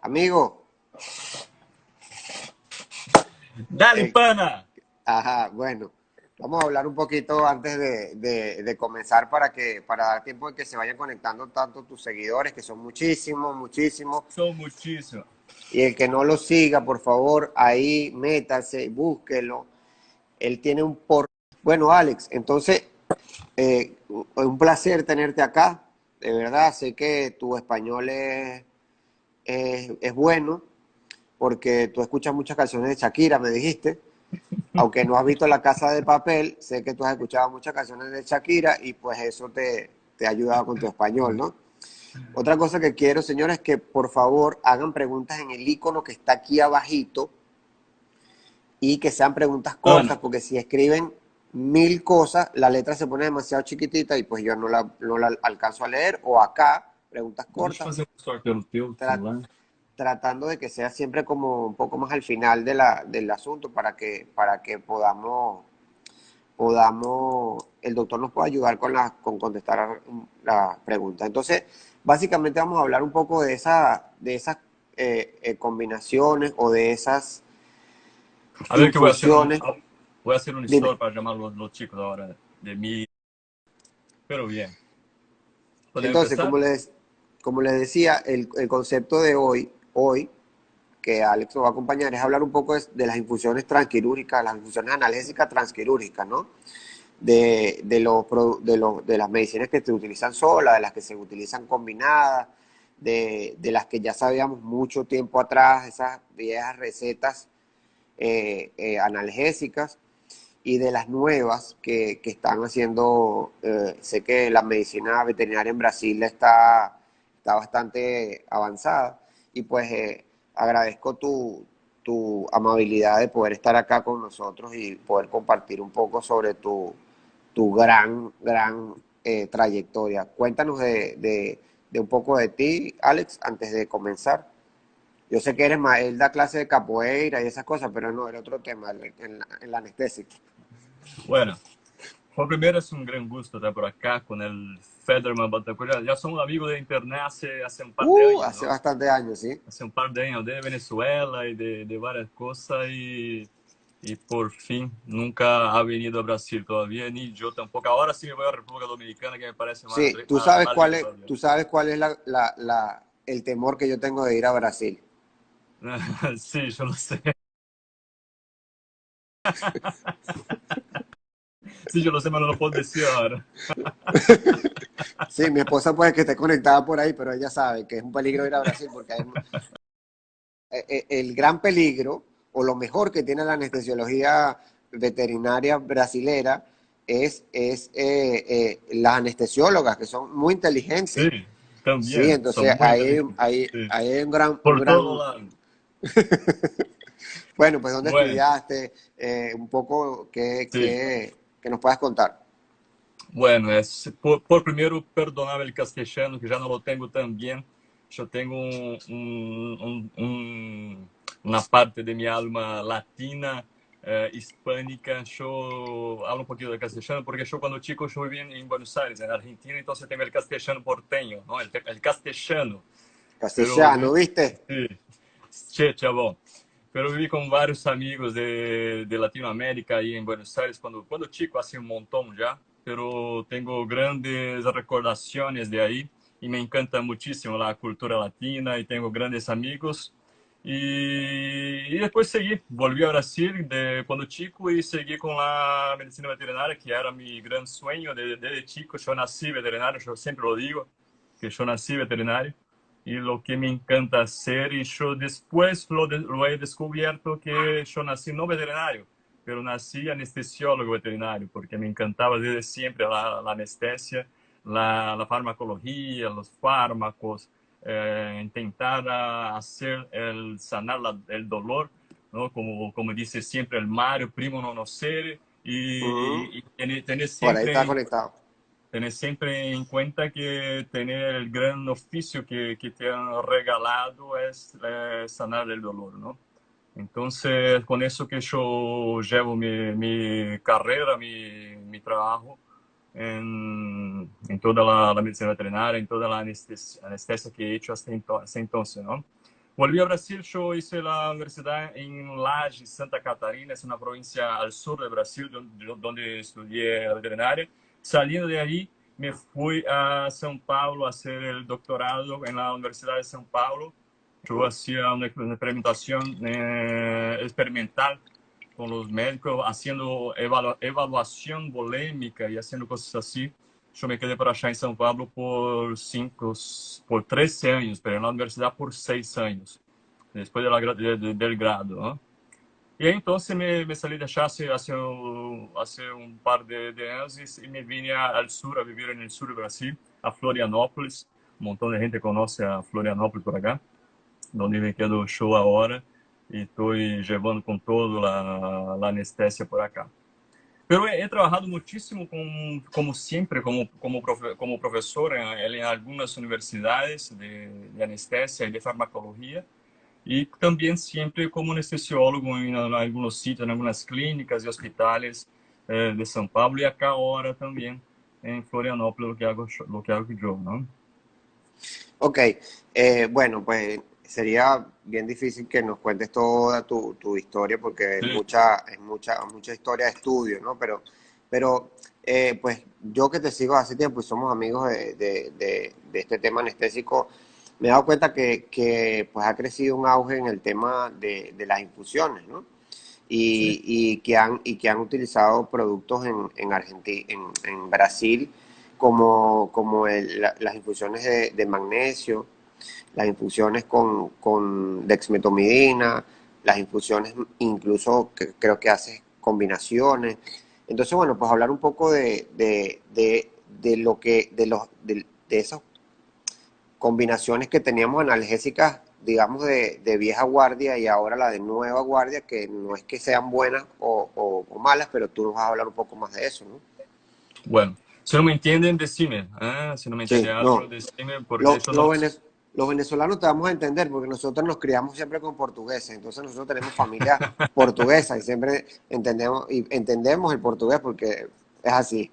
Amigo, Dale, eh, pana. ajá, bueno, vamos a hablar un poquito antes de comenzar para dar tiempo de que se vayan conectando tanto tus seguidores, que son muchísimos, muchísimos, Sou muitíssimo. y el que no lo siga, por favor, ahí métase, búsquelo. Él tiene un por... Bueno, Alex, entonces, un placer tenerte acá, de verdad, sé que tu español es bueno, porque tú escuchas muchas canciones de Shakira, me dijiste. Aunque no has visto La Casa de Papel, sé que tú has escuchado muchas canciones de Shakira y pues eso te ha ayudado con tu español, ¿no? Otra cosa que quiero, señores, es que por favor hagan preguntas en el icono que está aquí abajito y que sean preguntas cortas, Ana, porque si escriben mil cosas, la letra se pone demasiado chiquitita y pues yo no la alcanzo a leer. O acá, preguntas deixa eu cortas, fazer um story pelo teu tra- celular. tratando de que sea siempre como un poco más al final del asunto para que podamos, el doctor nos pueda ayudar con contestar la pregunta. Entonces, básicamente vamos a hablar un poco de esas combinaciones o de esas A ver que infusiones. voy a hacer un Dime. story para llamar a los chicos ahora de mí. Pero bien. ¿Podemos Entonces, empezar? como les decía, el concepto de hoy, que Alex nos va a acompañar, es hablar un poco de las infusiones transquirúrgicas, las infusiones analgésicas transquirúrgicas, ¿no? De las medicinas que se utilizan solas, de las que se utilizan combinadas, de las que ya sabíamos mucho tiempo atrás, esas viejas recetas analgésicas, y de las nuevas que están haciendo. Sé que la medicina veterinaria en Brasil está bastante avanzada y pues agradezco tu amabilidad de poder estar acá con nosotros y poder compartir un poco sobre tu gran trayectoria. Cuéntanos de un poco de ti, Alex, antes de comenzar. Yo sé que él da clase de capoeira y esas cosas, pero no, el otro tema, en la anestesia. Bueno, por primero es un gran gusto estar por acá con el Federman Batacoya. Ya somos amigos de internet hace un par de años, Hace ¿no? bastante años, ¿sí? Hace un par de años de Venezuela y de varias cosas y por fin nunca ha venido a Brasil todavía, ni yo tampoco. Ahora sí me voy a República Dominicana, que me parece Sí, tú más, sabes más cuál lindo es, todavía. tú sabes cuál es el temor que yo tengo de ir a Brasil. Sí, yo lo sé. Sí, yo lo sé, pero no lo puedo decir ahora. Sí, mi esposa puede que esté conectada por ahí, pero ella sabe que es un peligro ir a Brasil porque el gran peligro o lo mejor que tiene la anestesiología veterinaria brasilera es las anestesiólogas, que son muy inteligentes. Sí, Sí, también, son entonces muy ahí, inteligentes. ahí, Sí. ahí hay un gran, un Por todo gran. lado. Bueno, pues ¿dónde Bueno, estudiaste? Un poco sí. que nos puedas contar. Bueno, por primero perdonaba el castellano, que ya no lo tengo tan bien. Yo tengo una parte de mi alma latina, hispánica. Yo hablo un poquito de castellano porque yo cuando chico yo viví en Buenos Aires, en Argentina, entonces tengo el castellano porteño, ¿no? El castellano. Pero Castellano, ¿viste? sí, che, chabón. Pero viví con varios amigos de Latinoamérica ahí en Buenos Aires cuando chico, hace un montón ya, pero tengo grandes recordaciones de ahí y me encanta muchísimo la cultura latina y tengo grandes amigos. Y después seguí, volví a Brasil cuando chico y seguí con la medicina veterinaria, que era mi gran sueño desde chico. Yo nací veterinario, yo siempre lo digo, que yo nací veterinario y lo que me encanta hacer. Y yo después lo he descubierto que yo nací no veterinario, pero nací anestesiólogo veterinario, porque me encantaba desde siempre la anestesia, la farmacología, los fármacos, intentar hacer sanar el dolor, ¿no? Como dice siempre el Mario, primo non nocere, Ujú. y tener Por ahí está siempre conectado. tener siempre en cuenta que tener el gran oficio que te han regalado es sanar el dolor, ¿no? Entonces, con eso que yo llevo mi carrera, mi trabajo, en toda la medicina veterinaria, en toda la anestesia que he hecho hasta entonces, ¿no? Volví a Brasil, yo hice la universidad en Laje, Santa Catarina, es una provincia al sur de Brasil, donde estudié la veterinaria. Saliendo de ahí, me fui a São Paulo a hacer el doctorado en la Universidad de São Paulo. Yo hacía una experimentación experimental con los médicos, haciendo evaluación volémica y haciendo cosas así. Yo me quedé por allá en São Paulo por 13 años, pero en la universidad por 6 años, después del grado, ¿no? Y entonces me salí de allá hace un par de años y me vine al sur, a vivir en el sur de Brasil, a Florianópolis. Un montón de gente conoce a Florianópolis por acá, donde me quedo show ahora y estoy llevando con todo la anestesia por acá. Pero he trabajado muchísimo, como siempre, como profesor en algunas universidades de anestesia y de farmacología. Y también siempre como anestesiólogo en algunos sitios, en algunas clínicas y hospitales de São Paulo. Y acá ahora también en Florianópolis lo que hago yo, ¿no? Ok, bueno, pues sería bien difícil que nos cuentes toda tu historia porque Sí. mucha historia de estudio, ¿no? Pero pues yo que te sigo hace tiempo y somos amigos de este tema anestésico, me he dado cuenta pues ha crecido un auge en el tema de las infusiones, ¿no? Sí. Y que han utilizado productos en Argentina, en Brasil, como las infusiones de magnesio, las infusiones con dexmetomidina, las infusiones incluso que creo que hace combinaciones. Entonces, bueno, pues hablar un poco de lo que, de esas combinaciones que teníamos analgésicas, digamos, de vieja guardia y ahora la de nueva guardia, que no es que sean buenas o malas, pero tú nos vas a hablar un poco más de eso, ¿no? Bueno, si no me entienden, decime. Si no me entienden Sí, algo, no. decime, porque Lo- yo lo no... venez- los venezolanos te vamos a entender porque nosotros nos criamos siempre con portugueses, entonces nosotros tenemos familia portuguesa y siempre entendemos el portugués porque es así.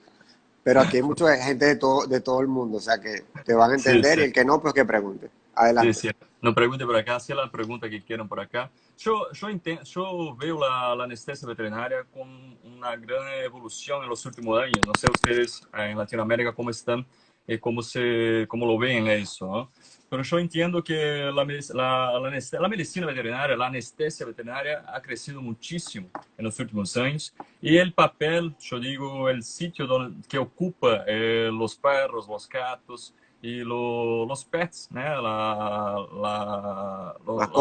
Pero aquí hay mucha gente de todo el mundo, o sea que te van a Sí, entender sí. y el que no, pues que pregunte. Sí, Adelante. sí. No pregunte por acá, si la pregunta que quieran por acá. Yo veo la anestesia veterinaria con una gran evolución en los últimos años. No sé ustedes en Latinoamérica cómo están y cómo lo ven eso, ¿no? Pero yo entiendo que la medicina veterinaria, la anestesia veterinaria ha crecido muchísimo en los últimos años y el papel, yo digo, el sitio que ocupa los perros, los gatos, y los pets, ¿no?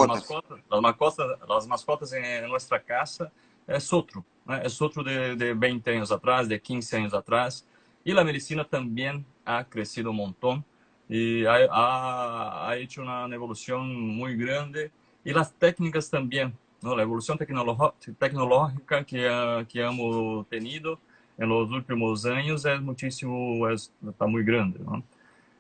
Mascotas. Las mascotas en nuestra casa es otro, ¿no? Es otro de 20 años atrás, de 15 años atrás. Y la medicina también ha crecido un montón y ha hecho una evolución muy grande. Y las técnicas también, ¿no? La evolución tecnológica que hemos tenido en los últimos años es muchísimo, está muy grande, ¿no?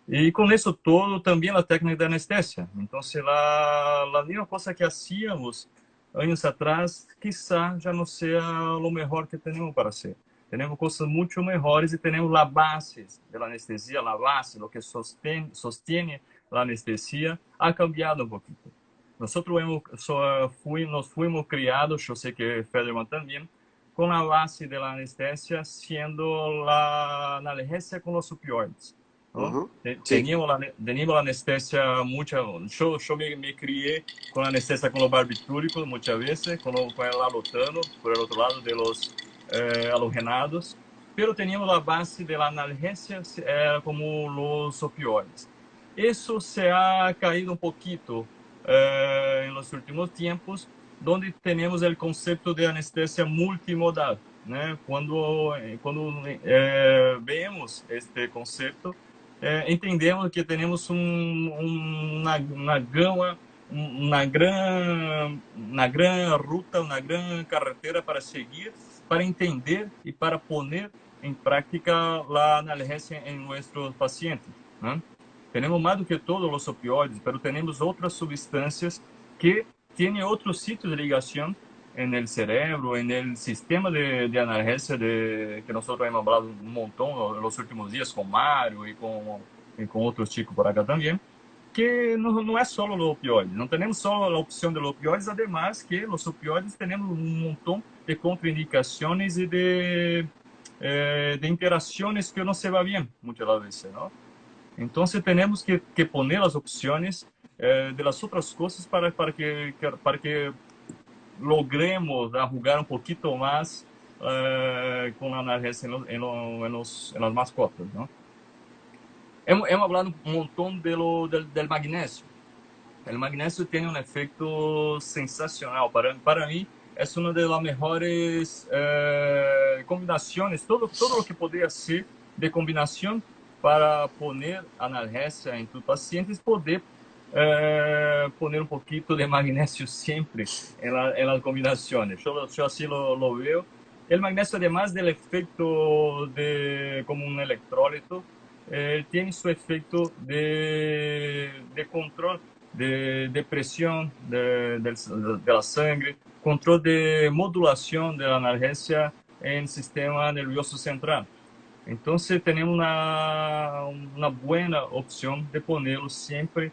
Y con eso todo también la técnica de anestesia. Entonces la misma cosa que hacíamos años atrás quizá ya no sea lo mejor que tenemos para hacer. Tenemos cosas mucho mejores y tenemos la base de la anestesia, la base, lo que sostiene la anestesia, ha cambiado un poquito. Nosotros nos fuimos criados, yo sé que Federman también, con la base de la anestesia siendo la analgesia con los opioides, ¿no? Ujú. Sí. Teníamos la anestesia yo me crié con la anestesia con los barbitúricos muchas veces, con el alotano, por el otro lado de los halogenados, pero teníamos la base de la analgesia como los opioides. Eso se ha caído un poquito en los últimos tiempos, donde tenemos el concepto de anestesia multimodal, ¿no? Cuando vemos este concepto, entendemos que temos uma gama, uma gran ruta, uma gran carretera para seguir, para entender e para poner em prática a analgesia em nossos pacientes, ¿no? Temos mais do que todos os opioides, mas temos outras substâncias que têm outro sítio de ligação en el cerebro, en el sistema de analgesia que nosotros hemos hablado un montón en los últimos días con Mario y con otros chicos por acá también, que no es solo los opioides, no tenemos solo la opción de los opioides, además que los opioides tenemos un montón de contraindicaciones y de interacciones que no se va bien muchas veces, ¿no? Entonces tenemos que poner las opciones de las otras cosas para que logremos jugar un poquito más con la analgesia en las mascotas, ¿no? Hemos hablado un montón del magnesio. El magnesio tiene un efecto sensacional. Para mí es una de las mejores combinaciones, todo lo que podría ser de combinación para poner analgesia en tus pacientes, poder poner un poquito de magnesio siempre en las combinaciones. Yo así lo veo. El magnesio, además del efecto como un electrólito, tiene su efecto de control de presión de la sangre, control de modulación de la analgesia en el sistema nervioso central. Entonces tenemos una buena opción de ponerlo siempre,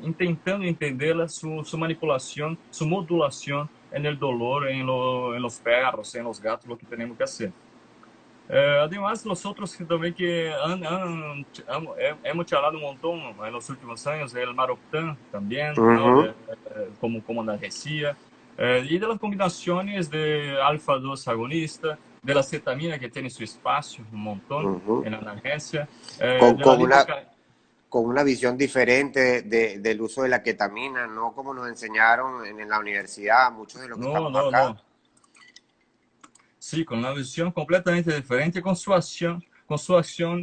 intentando entender su manipulación, su modulación en el dolor, en los perros, en los gatos, lo que tenemos que hacer. Además, los otros que también hemos hablado un montón en los últimos años, el Maroptan también, ¿no? Ujú, Como analgesia, y de las combinaciones de alfa-2 agonista, de la cetamina que tiene su espacio un montón ujú. en analgesia, Con, de la con una, lidocaína. con una visión diferente del uso de la ketamina, no como nos enseñaron en la universidad, muchos de los que No, estamos no, acá. no. Sí, con una visión completamente diferente, con su acción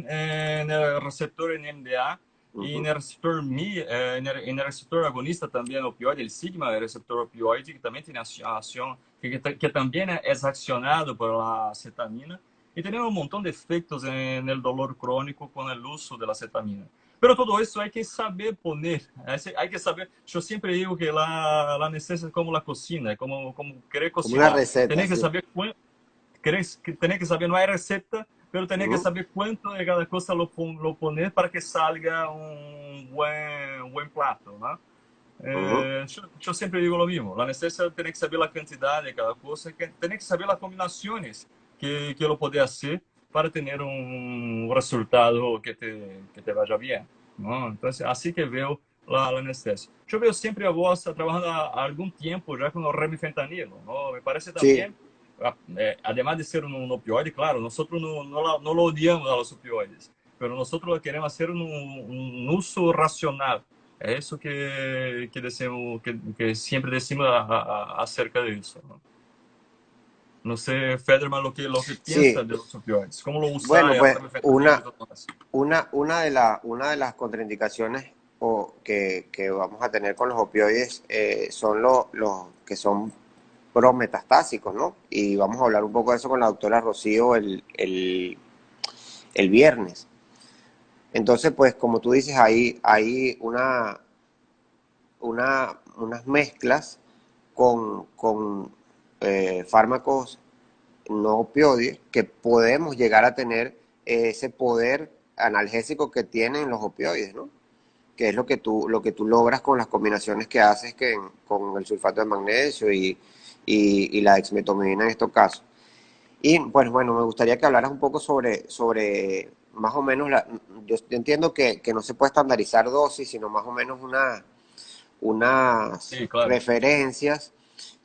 en el receptor NMDA y en Ujú, el receptor Mi, en el receptor agonista también opioide, el sigma, el receptor opioide, que también tiene acción, que también es accionado por la cetamina. Y tenemos un montón de efectos en el dolor crónico con el uso de la cetamina. Pero todo eso hay que saber poner, hay que saber, yo siempre digo que la anestesia es como la cocina, como querer como una cocinar. receta, Tenés que sí. saber tenés que saber, no hay receta, pero tenés que Ujú, saber cuánto de cada cosa lo poner para que salga un buen plato, ¿no? ujú. Yo siempre digo lo mismo, la anestesia tiene que saber la cantidad de cada cosa, tiene que saber las combinaciones que lo puede hacer para tener un resultado que te vaya bien, ¿no? Entonces, así que veo la anestesia. Yo veo siempre a vos trabajando a algún tiempo ya con el remifentanilo, ¿no? Me parece Sí, también, además de ser un opioide, claro, nosotros no lo odiamos a los opioides, pero nosotros lo queremos hacer un uso racional. Es eso que siempre decimos acerca de eso, ¿no? No sé, Federman, lo que piensa sí. de los opioides, cómo lo usa Bueno, el pues remifentanilo y todo eso. una de las contraindicaciones que vamos a tener con los opioides son los que son prometastásicos, ¿no? Y vamos a hablar un poco de eso con la doctora Rocío el viernes. Entonces, pues como tú dices, hay unas mezclas con fármacos no opioides que podemos llegar a tener ese poder analgésico que tienen los opioides, ¿no? Que es lo que tú logras con las combinaciones que haces con el sulfato de magnesio y la dexmetomidina en estos casos. Y pues bueno, me gustaría que hablaras un poco sobre más o menos, yo entiendo que no se puede estandarizar dosis, sino más o menos unas Sí, claro. referencias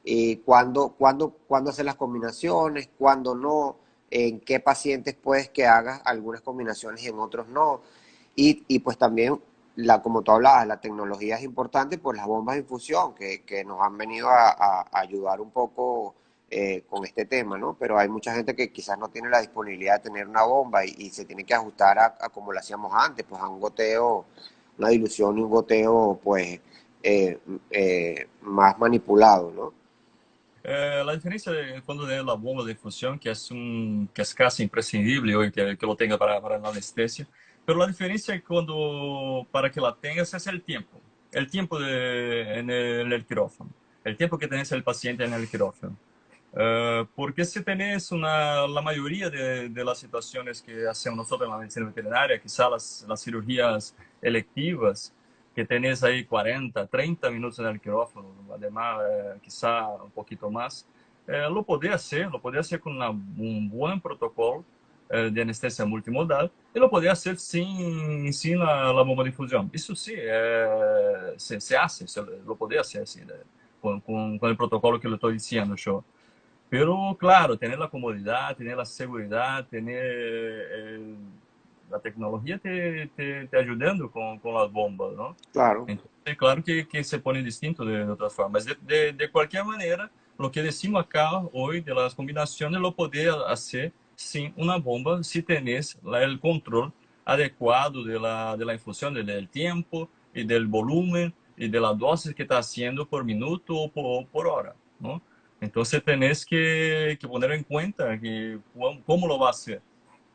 y cuándo hacer las combinaciones, cuándo no, en qué pacientes puedes que hagas algunas combinaciones y en otros no. Y pues también, como tú hablabas, la tecnología es importante, pues las bombas de infusión que nos han venido a ayudar un poco con este tema, ¿no? Pero hay mucha gente que quizás no tiene la disponibilidad de tener una bomba y se tiene que ajustar a como lo hacíamos antes, pues a un goteo, una dilución y un goteo, pues más manipulado, ¿no? La diferencia cuando de la bomba de infusión, que es casi imprescindible hoy que lo tenga para la anestesia, pero la diferencia es cuando para que la tengas es el tiempo en el quirófano. el tiempo que tenés el paciente en el quirófano. Porque si tenés la mayoría de las situaciones que hacemos nosotros en la medicina veterinaria, quizás las cirugías electivas, que tenés ahí 40, 30 minutos en el quirófano, además quizá un poquito más, lo podés hacer con un buen protocolo de anestesia multimodal y lo podés hacer sin la bomba de infusión. Eso sí, se hace, lo podés hacer así, con el protocolo que le estoy diciendo yo. Pero claro, tener la comodidad, tener la seguridad, tener la tecnología te ayudando con las bombas, ¿no? Claro. Entonces, claro que se pone distinto de otras formas. De cualquier manera, lo que decimos acá hoy de las combinaciones lo podés hacer sin una bomba si tenés el control adecuado de la infusión, del tiempo y del volumen y de la dosis que está haciendo por minuto o por hora, ¿no? Entonces tenés que poner en cuenta que cómo lo va a hacer,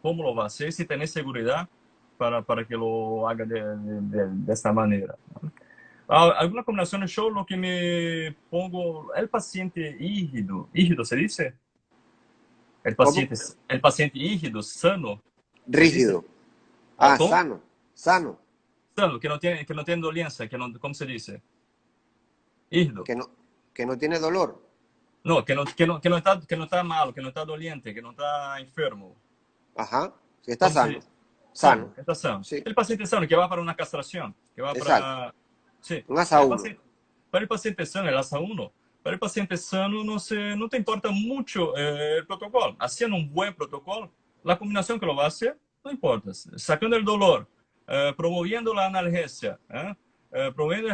cómo lo va a hacer, si tenés seguridad para que lo haga de esta manera. Alguna combinación yo lo que me pongo, el paciente hígido se dice, ¿Cómo? el paciente hígido, sano, se dice, Rígido. Ah, ¿cómo? sano. Sano. Sano, que no tiene dolencia, ¿cómo se dice? Hígido. Que no, que no tiene dolor. No, que no está malo, que no está doliente, que no está enfermo. Ajá. Sí, está ¿Cómo se sano. dice? Sano. Sano, está sano. Sí. El paciente sano que va para una castración, que va Exacto. para... Sí, Un asa el uno. paciente, para el paciente sano, el ASA 1, para el paciente sano no te importa mucho el protocolo. Haciendo un buen protocolo, la combinación que lo va a hacer, no importa. Sacando el dolor, promoviendo la analgesia, promoviendo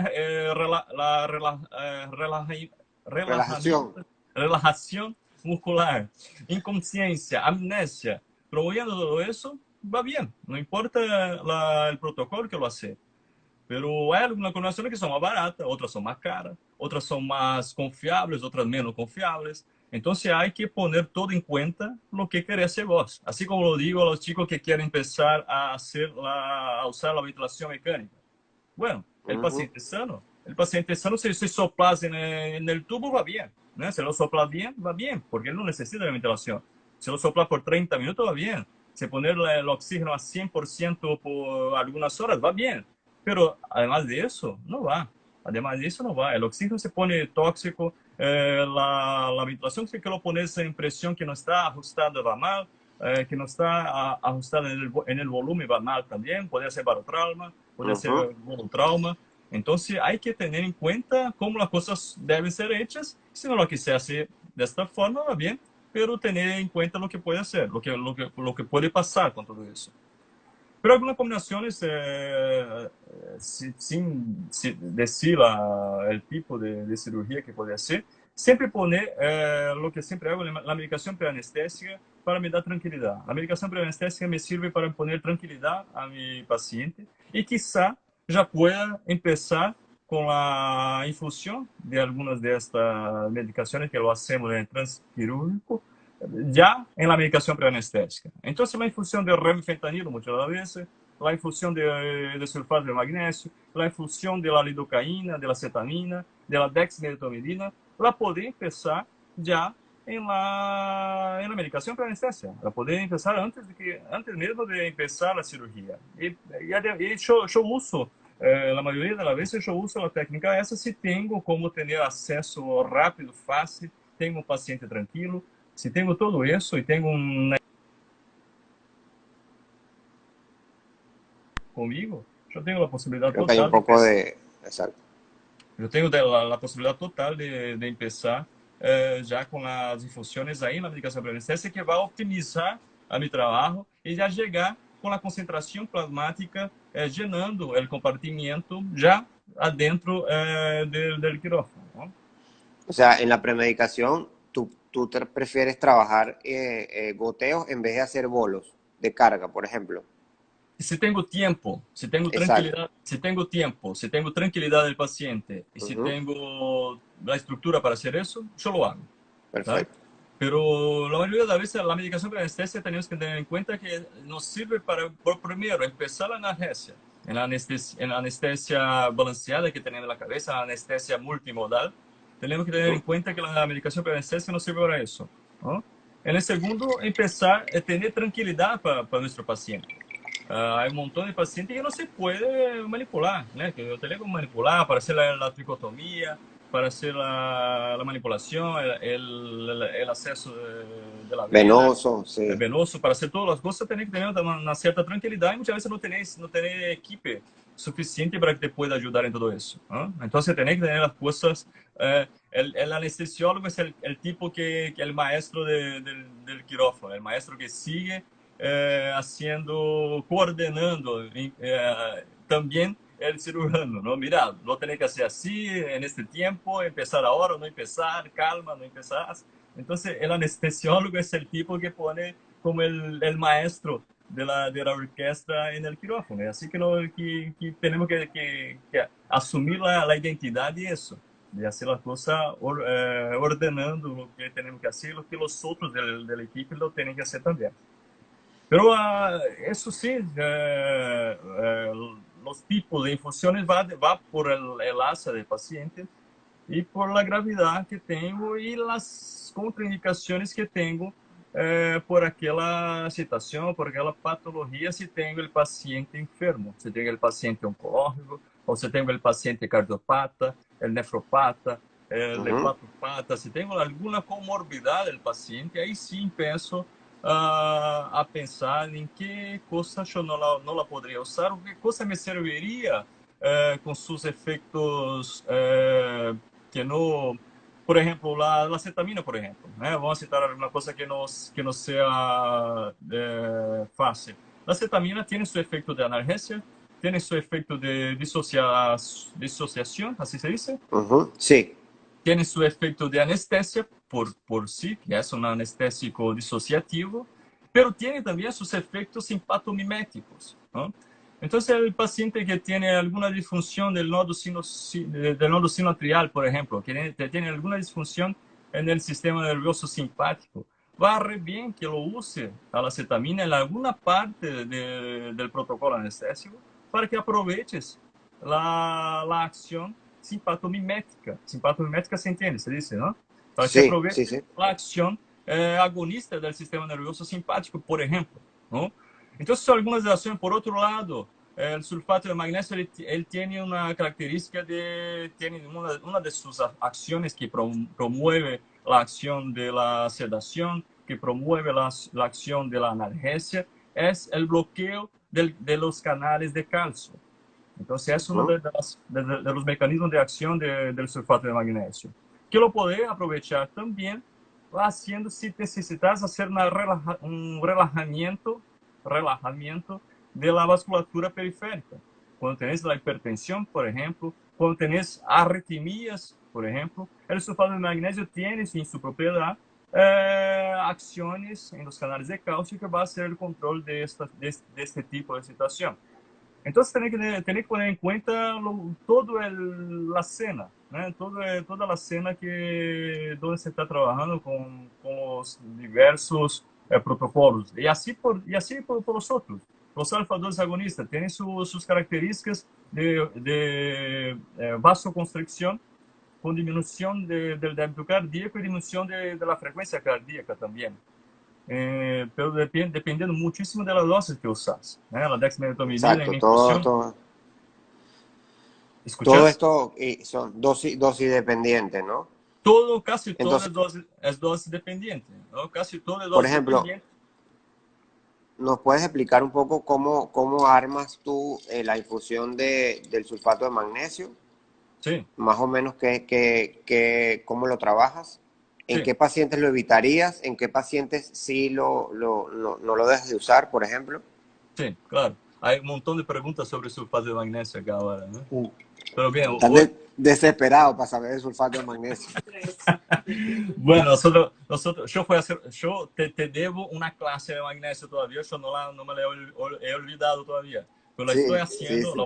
Relajación. relajamiento, relajación muscular, inconsciencia, amnesia, promoviendo todo eso, va bien. No importa el protocolo que lo hace. Pero hay algunas combinaciones que son más baratas, otras son más caras, otras son más confiables, otras menos confiables. Entonces hay que poner todo en cuenta lo que querés hacer vos. Así como lo digo a los chicos que quieren empezar a usar la ventilación mecánica. Bueno, Ujú. el paciente sano, si soplas en el tubo, va bien, ¿no? Si lo soplas bien, va bien, porque él no necesita de ventilación. Si lo soplas por 30 minutos, va bien. Si ponerle el oxígeno a 100% por algunas horas, va bien. Pero además de eso, no va. Además de eso, no va. El oxígeno se pone tóxico, la ventilación, si que lo pones en presión que no está ajustada, va mal, que no está ajustada en el volumen, va mal también, puede ser barotrauma, puede ser Ujú. un trauma. Entonces hay que tener en cuenta cómo las cosas deben ser hechas. Si no lo quise hacer de esta forma, va bien, pero tener en cuenta lo que puede hacer, lo que puede pasar con todo eso. Pero algunas combinaciones, sin decir el tipo de cirugía que puede hacer, siempre poner lo que siempre hago, la medicación preanestésica para me dar tranquilidad. La medicación preanestésica me sirve para poner tranquilidad a mi paciente y quizá ya pueda empezar con la infusión de algunas de estas medicaciones que lo hacemos en el transquirúrgico ya en la medicación preanestésica. Entonces, la infusión de remifentanilo muchas de las veces, la infusión de sulfato de magnesio, la infusión de la lidocaína, de la cetamina, de la dexmedetomidina, la puede empezar ya en la medicación preanestesia. La puede empezar antes mismo de empezar la cirugía. Y yo uso, la mayoría de las veces yo uso la técnica esa si tengo como tener acceso rápido, fácil, tengo un paciente tranquilo. Si tengo todo eso y tengo conmigo, yo tengo la posibilidad Creo que hay un total de poco empezar. de... Exacto. Yo tengo la posibilidad total de empezar ya con las infusiones ahí en la medicación preanestésica que va a optimizar a mi trabajo y ya llegar con la concentración plasmática llenando el compartimiento ya adentro del quirófano, ¿no? O sea, en la premedicación, tú te prefieres trabajar goteos en vez de hacer bolos de carga, por ejemplo. Si tengo tiempo, si tengo Exacto. tranquilidad, si tengo tiempo, si tengo tranquilidad del paciente y si Ujú. tengo la estructura para hacer eso, yo lo hago, ¿sabes? Perfecto. Pero la mayoría de las veces la medicación con anestesia tenemos que tener en cuenta que nos sirve para, por primero, empezar la analgesia, en la anestesia balanceada que tenemos en la cabeza, la anestesia multimodal. tenemos que tener en cuenta que la medicación para anestesia no sirve para eso, ¿no? En el segundo, empezar a tener tranquilidad para nuestro paciente. Hay un montón de pacientes que no se puede manipular, ¿no? Que yo tengo que manipular para hacer la tricotomía, para hacer la manipulación, el acceso de la vena, Venoso, el sí. venoso, para hacer todas las cosas, tenés que tener una cierta tranquilidad y muchas veces no tenés equipo suficiente para que te pueda ayudar en todo eso, ¿no? Entonces tenés que tener las cosas. El anestesiólogo es el tipo que el maestro del quirófano, el maestro que sigue haciendo, coordenando también el cirujano, ¿no? Mira, lo tenés que hacer así, en este tiempo, empezar ahora, no empezar, calma, no empezar. Entonces, el anestesiólogo es el tipo que pone como el maestro de la orquesta en el quirófano. Así que, que tenemos que asumir la identidad de eso, de hacer las cosas ordenando lo que tenemos que hacer, lo que los otros del equipo lo tienen que hacer también. Pero eso sí, los tipos de infusiones va por el asa del paciente y por la gravedad que tengo y las contraindicaciones que tengo por aquella situación, por aquella patología, si tengo el paciente enfermo, si tengo el paciente oncológico, o si tengo el paciente cardiopata, el nefropata, el Ujú. hepatopata, si tengo alguna comorbidad del paciente, ahí sí empiezo a pensar en qué cosa yo no la podría usar, o qué cosa me serviría con sus efectos que no, por ejemplo, la cetamina, por ejemplo, ¿eh? Vamos a citar alguna cosa que no sea fácil. La cetamina tiene su efecto de analgesia, tiene su efecto de disociación, así se dice, Ujú, sí. tiene su efecto de anestesia por sí, que es un anestésico disociativo, pero tiene también sus efectos simpatomiméticos, ¿no? Entonces, el paciente que tiene alguna disfunción del nodo sinoatrial, por ejemplo, que tiene alguna disfunción en el sistema nervioso simpático, va re bien que lo use a la cetamina en alguna parte del protocolo anestésico para que aproveches la acción simpatomimética. Simpatomimética se entiende, se dice, ¿no? Para que Sí, aproveche sí, sí. la acción agonista del sistema nervioso simpático, por ejemplo, ¿no? Entonces, algunas acciones, por otro lado, el sulfato de magnesio, él tiene una característica tiene una de sus acciones que promueve la acción de la sedación, que promueve la acción de la analgesia, es el bloqueo de los canales de calcio. Entonces, es uno Ujú. de los mecanismos de acción del sulfato de magnesio, que lo puede aprovechar también haciendo si necesitas hacer un relajamiento de la vasculatura periférica. Cuando tenés la hipertensión, por ejemplo, cuando tenés arritmias, por ejemplo, el sulfato de magnesio tiene en su propiedad acciones en los canales de calcio que va a hacer el control de este tipo de situación. Entonces, tiene que poner en cuenta toda la cena, ¿no? Toda la cena donde se está trabajando con los diversos protocolos. Y así por los otros. Los alfa-2 agonistas tienen sus características de vasoconstricción con disminución del débito cardíaco y disminución de la frecuencia cardíaca también. Pero dependiendo muchísimo de la dosis que usas, ¿eh? La dexmedetomidina en Exacto. Todo, infusión. todo, todo ¿Escuchas? esto son dosis dependientes, ¿no? Casi todo Entonces, es dosis dependiente, ¿no? Casi todo es por dosis ejemplo, dependiente. ¿nos puedes explicar un poco cómo armas tú la infusión del sulfato de magnesio? Sí, Más o menos cómo lo trabajas. ¿En sí, qué pacientes lo evitarías? ¿En qué pacientes sí no lo dejas de usar, por ejemplo? sí, claro. Hay un montón de preguntas sobre sulfato de magnesio acá ahora, ¿no? Pero bien, Estás desesperado para saber el sulfato de magnesio. bueno, yo te debo una clase de magnesio todavía, yo no me la he olvidado todavía, pero la estoy Sí, sí, haciendo, sí.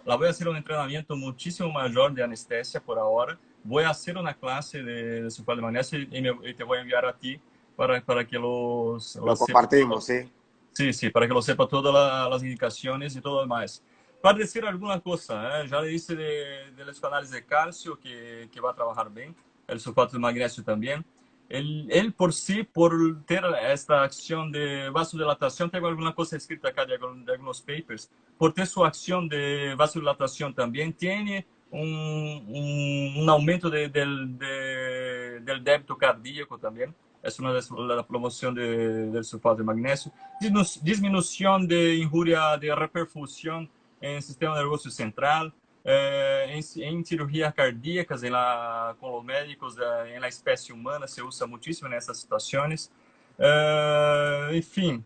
la voy a hacer un entrenamiento muchísimo mayor de anestesia por ahora, voy a hacer una clase de sulfato de magnesio y te voy a enviar a ti para que la Lo sepa compartimos, todo. sí. Sí, sí, para que lo sepa todas las indicaciones y todo lo demás. Para decir alguna cosa, ya le hice de los canales de calcio que va a trabajar bien. el sulfato de magnesio también. Él por sí, por tener esta acción de vasodilatación, tengo alguna cosa escrita acá de algunos papers, por ter su acción de vasodilatación también, tiene un aumento del débito cardíaco también. Es una de la promoción del sulfato de magnesio. Disminución de injuria de reperfusión en el sistema nervioso central, en cirugías cardíacas con los médicos en la especie humana se usa muchísimo en estas situaciones. En fin,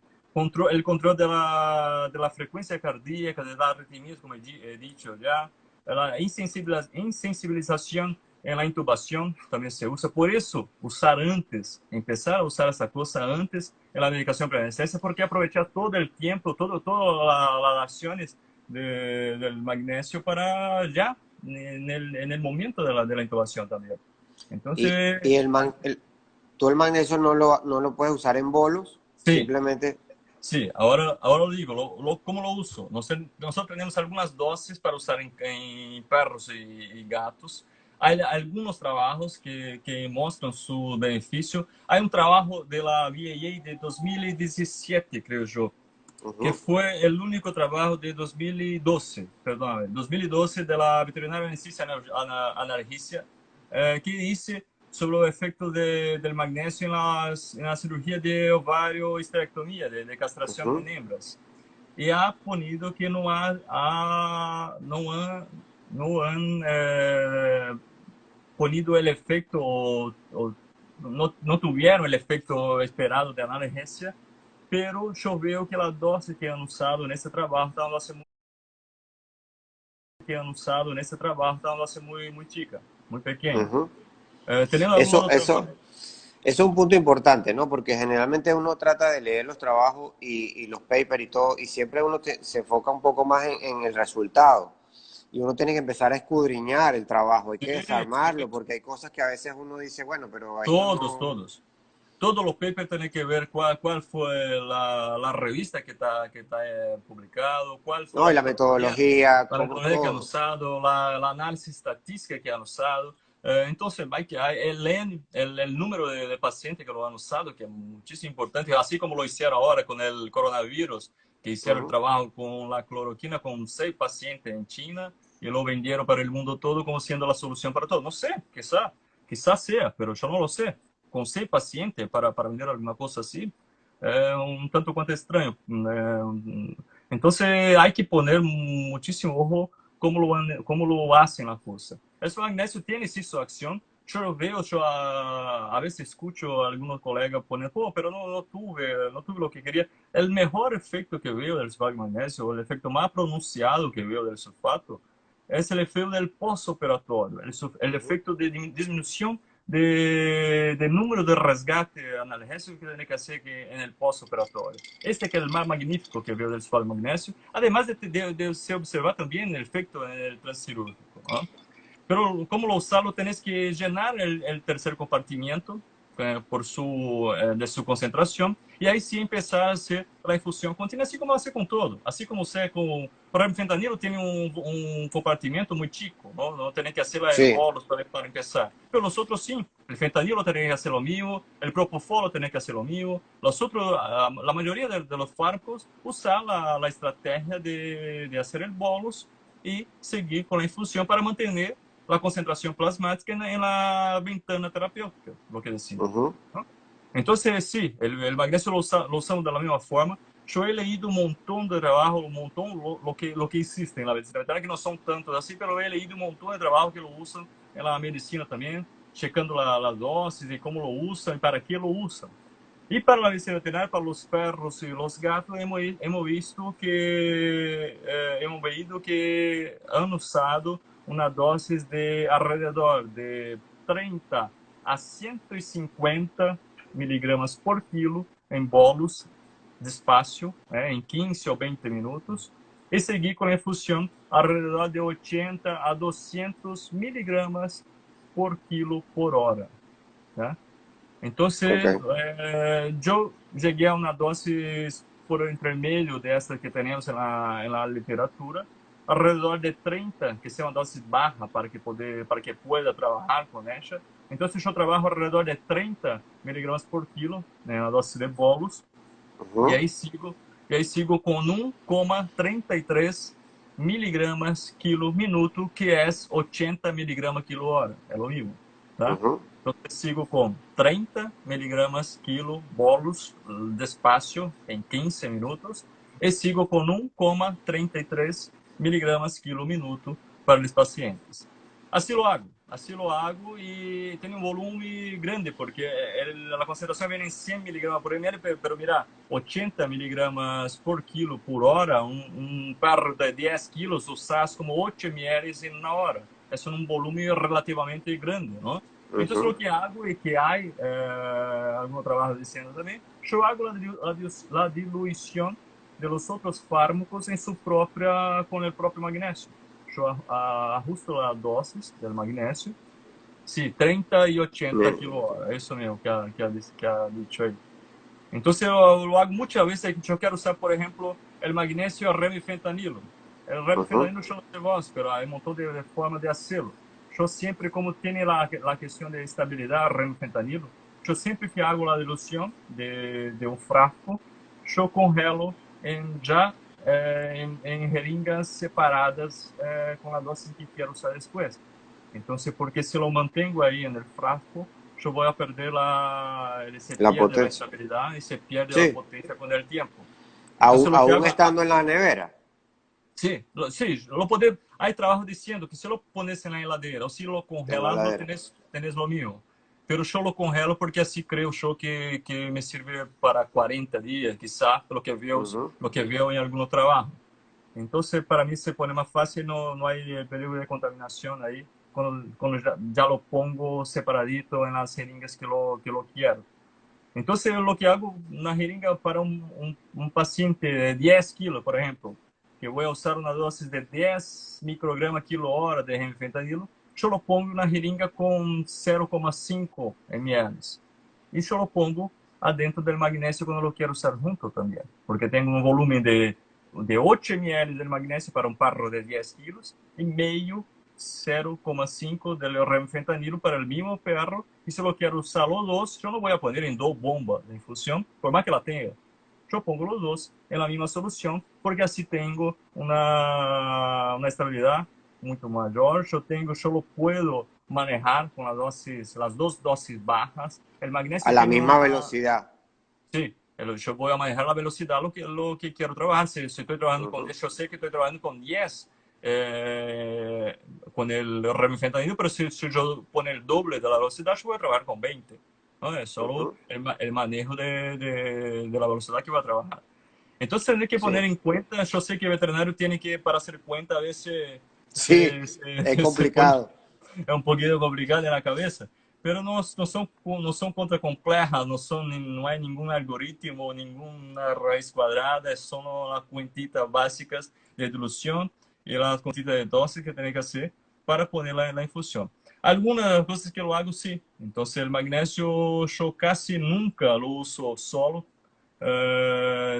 el control de la frecuencia cardíaca, de las arritmias, como he dicho ya, la insensibilización en la intubación también se usa. Por eso, usar antes, empezar a usar esa cosa antes en la medicación preventiva, porque aprovechar todo el tiempo, todas las acciones del magnesio para ya, en el momento de la intubación también. Entonces, Y tú el magnesio no lo puedes usar en bolos, sí, simplemente. sí, ahora lo digo, ¿cómo lo uso? Nosotros tenemos algunas dosis para usar en perros y gatos. Hay algunos trabajos que muestran su beneficio. Hay un trabajo de la VAA de 2017, creo yo, que Ujú, fue el único trabajo de 2012, perdón, 2012 de la veterinaria anestesia analgesia, que dice sobre los efectos del magnesio en la cirugía de ovario histerectomía, de castración ujú, en hembras. Y ha ponido que no han ponido el efecto o no tuvieron el efecto esperado de analgesia, pero yo veo que la dosis que han usado en este trabajo está una dosis muy chica, muy pequeña. ujú. ¿Teniendo alguna Eso, otra? eso, Eso es un punto importante, ¿no? Porque generalmente uno trata de leer los trabajos y los papers y todo, y siempre uno se enfoca un poco más en el resultado. Y uno tiene que empezar a escudriñar el trabajo, hay Sí, que sí, desarmarlo, porque hay cosas que a veces uno dice, bueno, pero esto todos, no... todos. Todos los papers tienen que ver cuál fue la revista que está publicado, cuál fue No, y la como metodología que han todo. usado, la análisis estadística que han usado. Entonces, el número de pacientes que lo han usado, que es muchísimo importante, así como lo hicieron ahora con el coronavirus, que hicieron el Ujú, trabajo con la cloroquina con 6 pacientes en China y lo vendieron para el mundo todo como siendo la solución para todo. No sé, quizás sea, pero yo no lo sé con 6 pacientes para vender alguna cosa así, un tanto cuanto extraño. Entonces hay que poner muchísimo ojo cómo lo hacen la cosa. El magnesio tiene sí su acción. Yo lo veo, a veces escucho a algunos colegas poner, pero no tuve lo que quería. El mejor efecto que veo del sulfato de magnesio, el efecto más pronunciado que veo del sulfato, es el efecto del postoperatorio, el ujú, efecto de disminución de número de resgate analgésico que tiene que hacer en el postoperatorio. Este que es el más magnífico que veo del sulfato de magnesio, además de se observar también el efecto en el transcirúrgico, ¿no? Pero como lo usarlo, tenés que llenar el tercer compartimiento de su concentración y ahí sí empezar a hacer la infusión continua, así como hace con todo. Así como se con, por ejemplo, fentanilo tiene un compartimento muy chico, ¿no? No tenés que hacer el sí, bolos para empezar. Pero los otros sí. El fentanilo tenés que hacer lo mismo, el propofol tenés que hacer lo mismo. Los otros, la mayoría de los fármacos, usar la estrategia de hacer el bolos y seguir con la infusión para mantener la concentración plasmática en la ventana terapéutica, lo que decimos, ujú, ¿no? Entonces, sí, el magnesio lo usamos de la misma forma. Yo he leído un montón de trabajo, un montón lo que existe en la medicina veterinaria, que no son tantos así, pero he leído un montón de trabajo que lo usan en la medicina también, checando la dosis y cómo lo usan y para qué lo usan. Y para la medicina veterinaria, para los perros y los gatos, hemos visto hemos visto que han usado una dosis de alrededor de 30 a 150 miligramas por kilo en bolos despacio, en 15 o 20 minutos, y seguir con la infusión alrededor de 80 a 200 miligramas por kilo por hora, ¿tá? ok, Entonces, yo llegué a una dosis por entre medio de esta que tenemos en la literatura, alrededor de 30, que sea una dosis baja para que pueda trabajar con ella. Entonces yo trabajo alrededor de 30 miligramos por kilo, en la dosis de bolos, e Ujú, aí sigo com 1,33 miligramas quilo minuto, que é 80 miligramas quilo hora. É o mesmo, tá? ujú. Então, eu sigo com 30 miligramas quilo bolos despacio em 15 minutos e sigo com 1,33 miligramas quilo minuto para os pacientes. Assim lo hago y tiene un volumen grande porque la concentración viene en 100 miligramos por ml, pero mira, 80 miligramos por kilo por hora, un perro de 10 kilos usas como 8 ml en una hora. Es un volumen relativamente grande, ¿no? Entonces Ujú. lo que hago y que hay algún trabajo diciendo también, yo hago la dilución de los otros fármacos en su propia, con el propio magnesio. Yo ajusto la dosis del magnesio. Sí, 30 y 80 Bien. kilohora, eso mismo que ha dicho ahí. Entonces yo lo hago muchas veces. Yo quiero usar, por ejemplo, el magnesio remifentanilo. El Ujú. remifentanilo yo no sé vos, pero hay un montón de formas de hacerlo. Yo siempre, como tiene la cuestión de estabilidad, remifentanilo, yo siempre que hago la dilución de un frasco, yo congelo ya en jeringas separadas con la dosis que quiero usar después. Entonces, porque si lo mantengo ahí en el frasco, yo voy a perder se La pierde la potencia. estabilidad y se pierde la Sí, potencia con el tiempo. aún, Entonces, lo que aún hago, estando en la nevera. sí, sí, lo poder, hay trabajo diciendo que si lo pones en la heladera o si lo En la congelas, no heladera. tenés lo mismo. Pero yo lo congelo porque así creo yo que me sirve para 40 días, quizá, Ujú. lo que veo en algún trabajo. Entonces, para mí se pone más fácil, no hay el peligro de contaminación ahí, cuando ya lo pongo separadito en las jeringas que lo quiero. Entonces, lo que hago, una jeringa para un paciente de 10 kilos, por ejemplo, que voy a usar una dosis de 10 microgramas kilo hora de remifentanilo, yo lo pongo en una jeringa con 0,5 ml. Y yo lo pongo adentro del magnesio cuando lo quiero usar junto también, porque tengo un volumen de 8 ml del magnesio para un parro de 10 kilos y medio 0,5 del remfentanilo para el mismo perro. Y si lo quiero usar los dos, yo no voy a poner en dos bombas de infusión, por más que la tenga. Yo pongo los dos en la misma solución, porque así tengo una estabilidad mucho mayor. Yo lo puedo manejar con las dos dosis bajas. El A magnesio la tiene misma una, velocidad. sí, yo voy a manejar la velocidad, lo que quiero trabajar. Si estoy trabajando con, Ujú, yo sé que estoy trabajando con 10 eh, con el remifentanilo, pero si yo poner el doble de la velocidad, yo voy a trabajar con 20. ¿No? Es solo ujú. el manejo de la velocidad que voy a trabajar. Entonces, tendré que Sí, poner en cuenta, yo sé que el veterinario tiene que, para hacer cuenta, a veces sí, es se pone complicado. é um pouquinho complicado na cabeça, pero não são contas complejas, não há nenhum algoritmo, nenhuma raiz quadrada, é só as contitas básicas de diluição e as contitas de dose que tem que fazer para ponerla em função. Algunas coisas que eu hago sí. Entonces el magnesio yo casi nunca lo uso solo.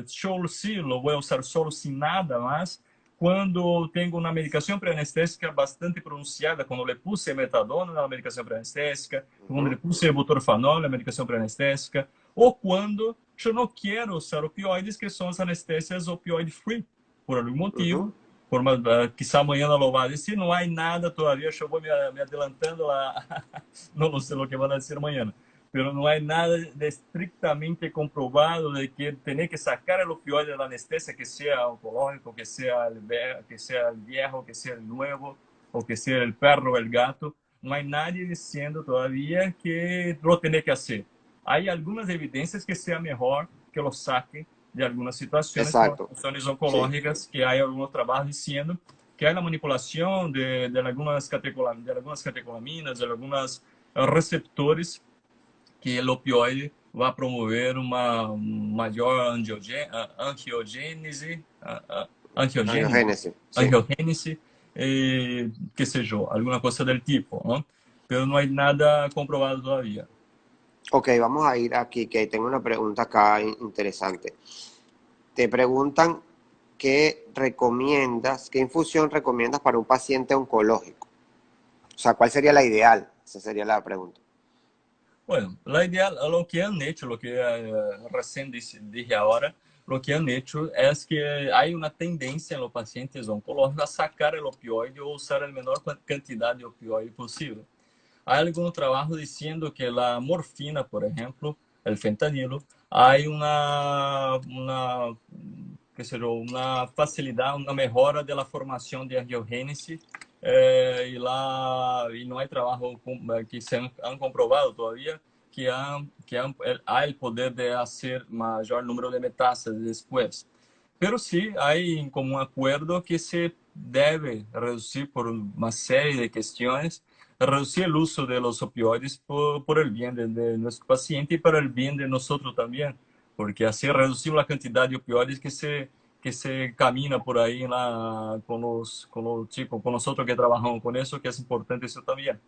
Yo sí lo voy a usar solo sin nada más quando tenho uma medicação pré-anestésica bastante pronunciada, quando le puse metadona na medicação pré-anestésica, quando le Ujú, puse butorfanol na medicação pré-anestésica, ou quando eu não quero usar opioides, que são as anestésias opioid-free, por algum motivo, ujú. quizá amanhã lo va a decir, não há nada todavía, eu vou me adelantando lá, não sei o que vão dizer amanhã, pero no hay nada de estrictamente comprobado de que tener que sacar el opioide de la anestesia, que sea oncológico, que sea el viejo, que sea el nuevo, o que sea el perro o el gato. No hay nadie diciendo todavía que lo tiene que hacer. Hay algunas evidencias que sea mejor que lo saque de algunas situaciones, como Exacto. funciones Sí. oncológicas, que hay algunos trabajos diciendo que hay la manipulación de algunas catecolaminas, de algunos receptores que o opioide vai promover uma maior angiogênese, angiogênese, Angiogénesis. Sí. angiogênese, que seja, alguma coisa do tipo, ¿no? Pero não há nada comprovado todavía. Ok, vamos a ir aquí, que tengo una pregunta acá interesante. Te preguntan qué recomiendas, qué infusión recomiendas para un paciente oncológico? O sea, ¿cuál sería la ideal? Esa sería la pregunta. Bueno, la ideal, lo que han hecho, lo que recién dije ahora, lo que han hecho es que hay una tendencia en los pacientes oncológicos a sacar el opioide o usar la menor cantidad de opioide posible. Hay algunos trabajos diciendo que la morfina, por ejemplo, el fentanilo, hay qué sé yo, una facilidad, una mejora de la formación de angiogénesis y no hay trabajo que se han comprobado todavía hay el poder de hacer mayor número de metástasis después. Pero sí hay como un acuerdo que se debe reducir por una serie de cuestiones, reducir el uso de los opioides por el bien de nuestro paciente y para el bien de nosotros también, porque así reducimos la cantidad de opioides que se camina por ahí con los chicos, con nosotros que trabajamos con eso, que es importante eso también.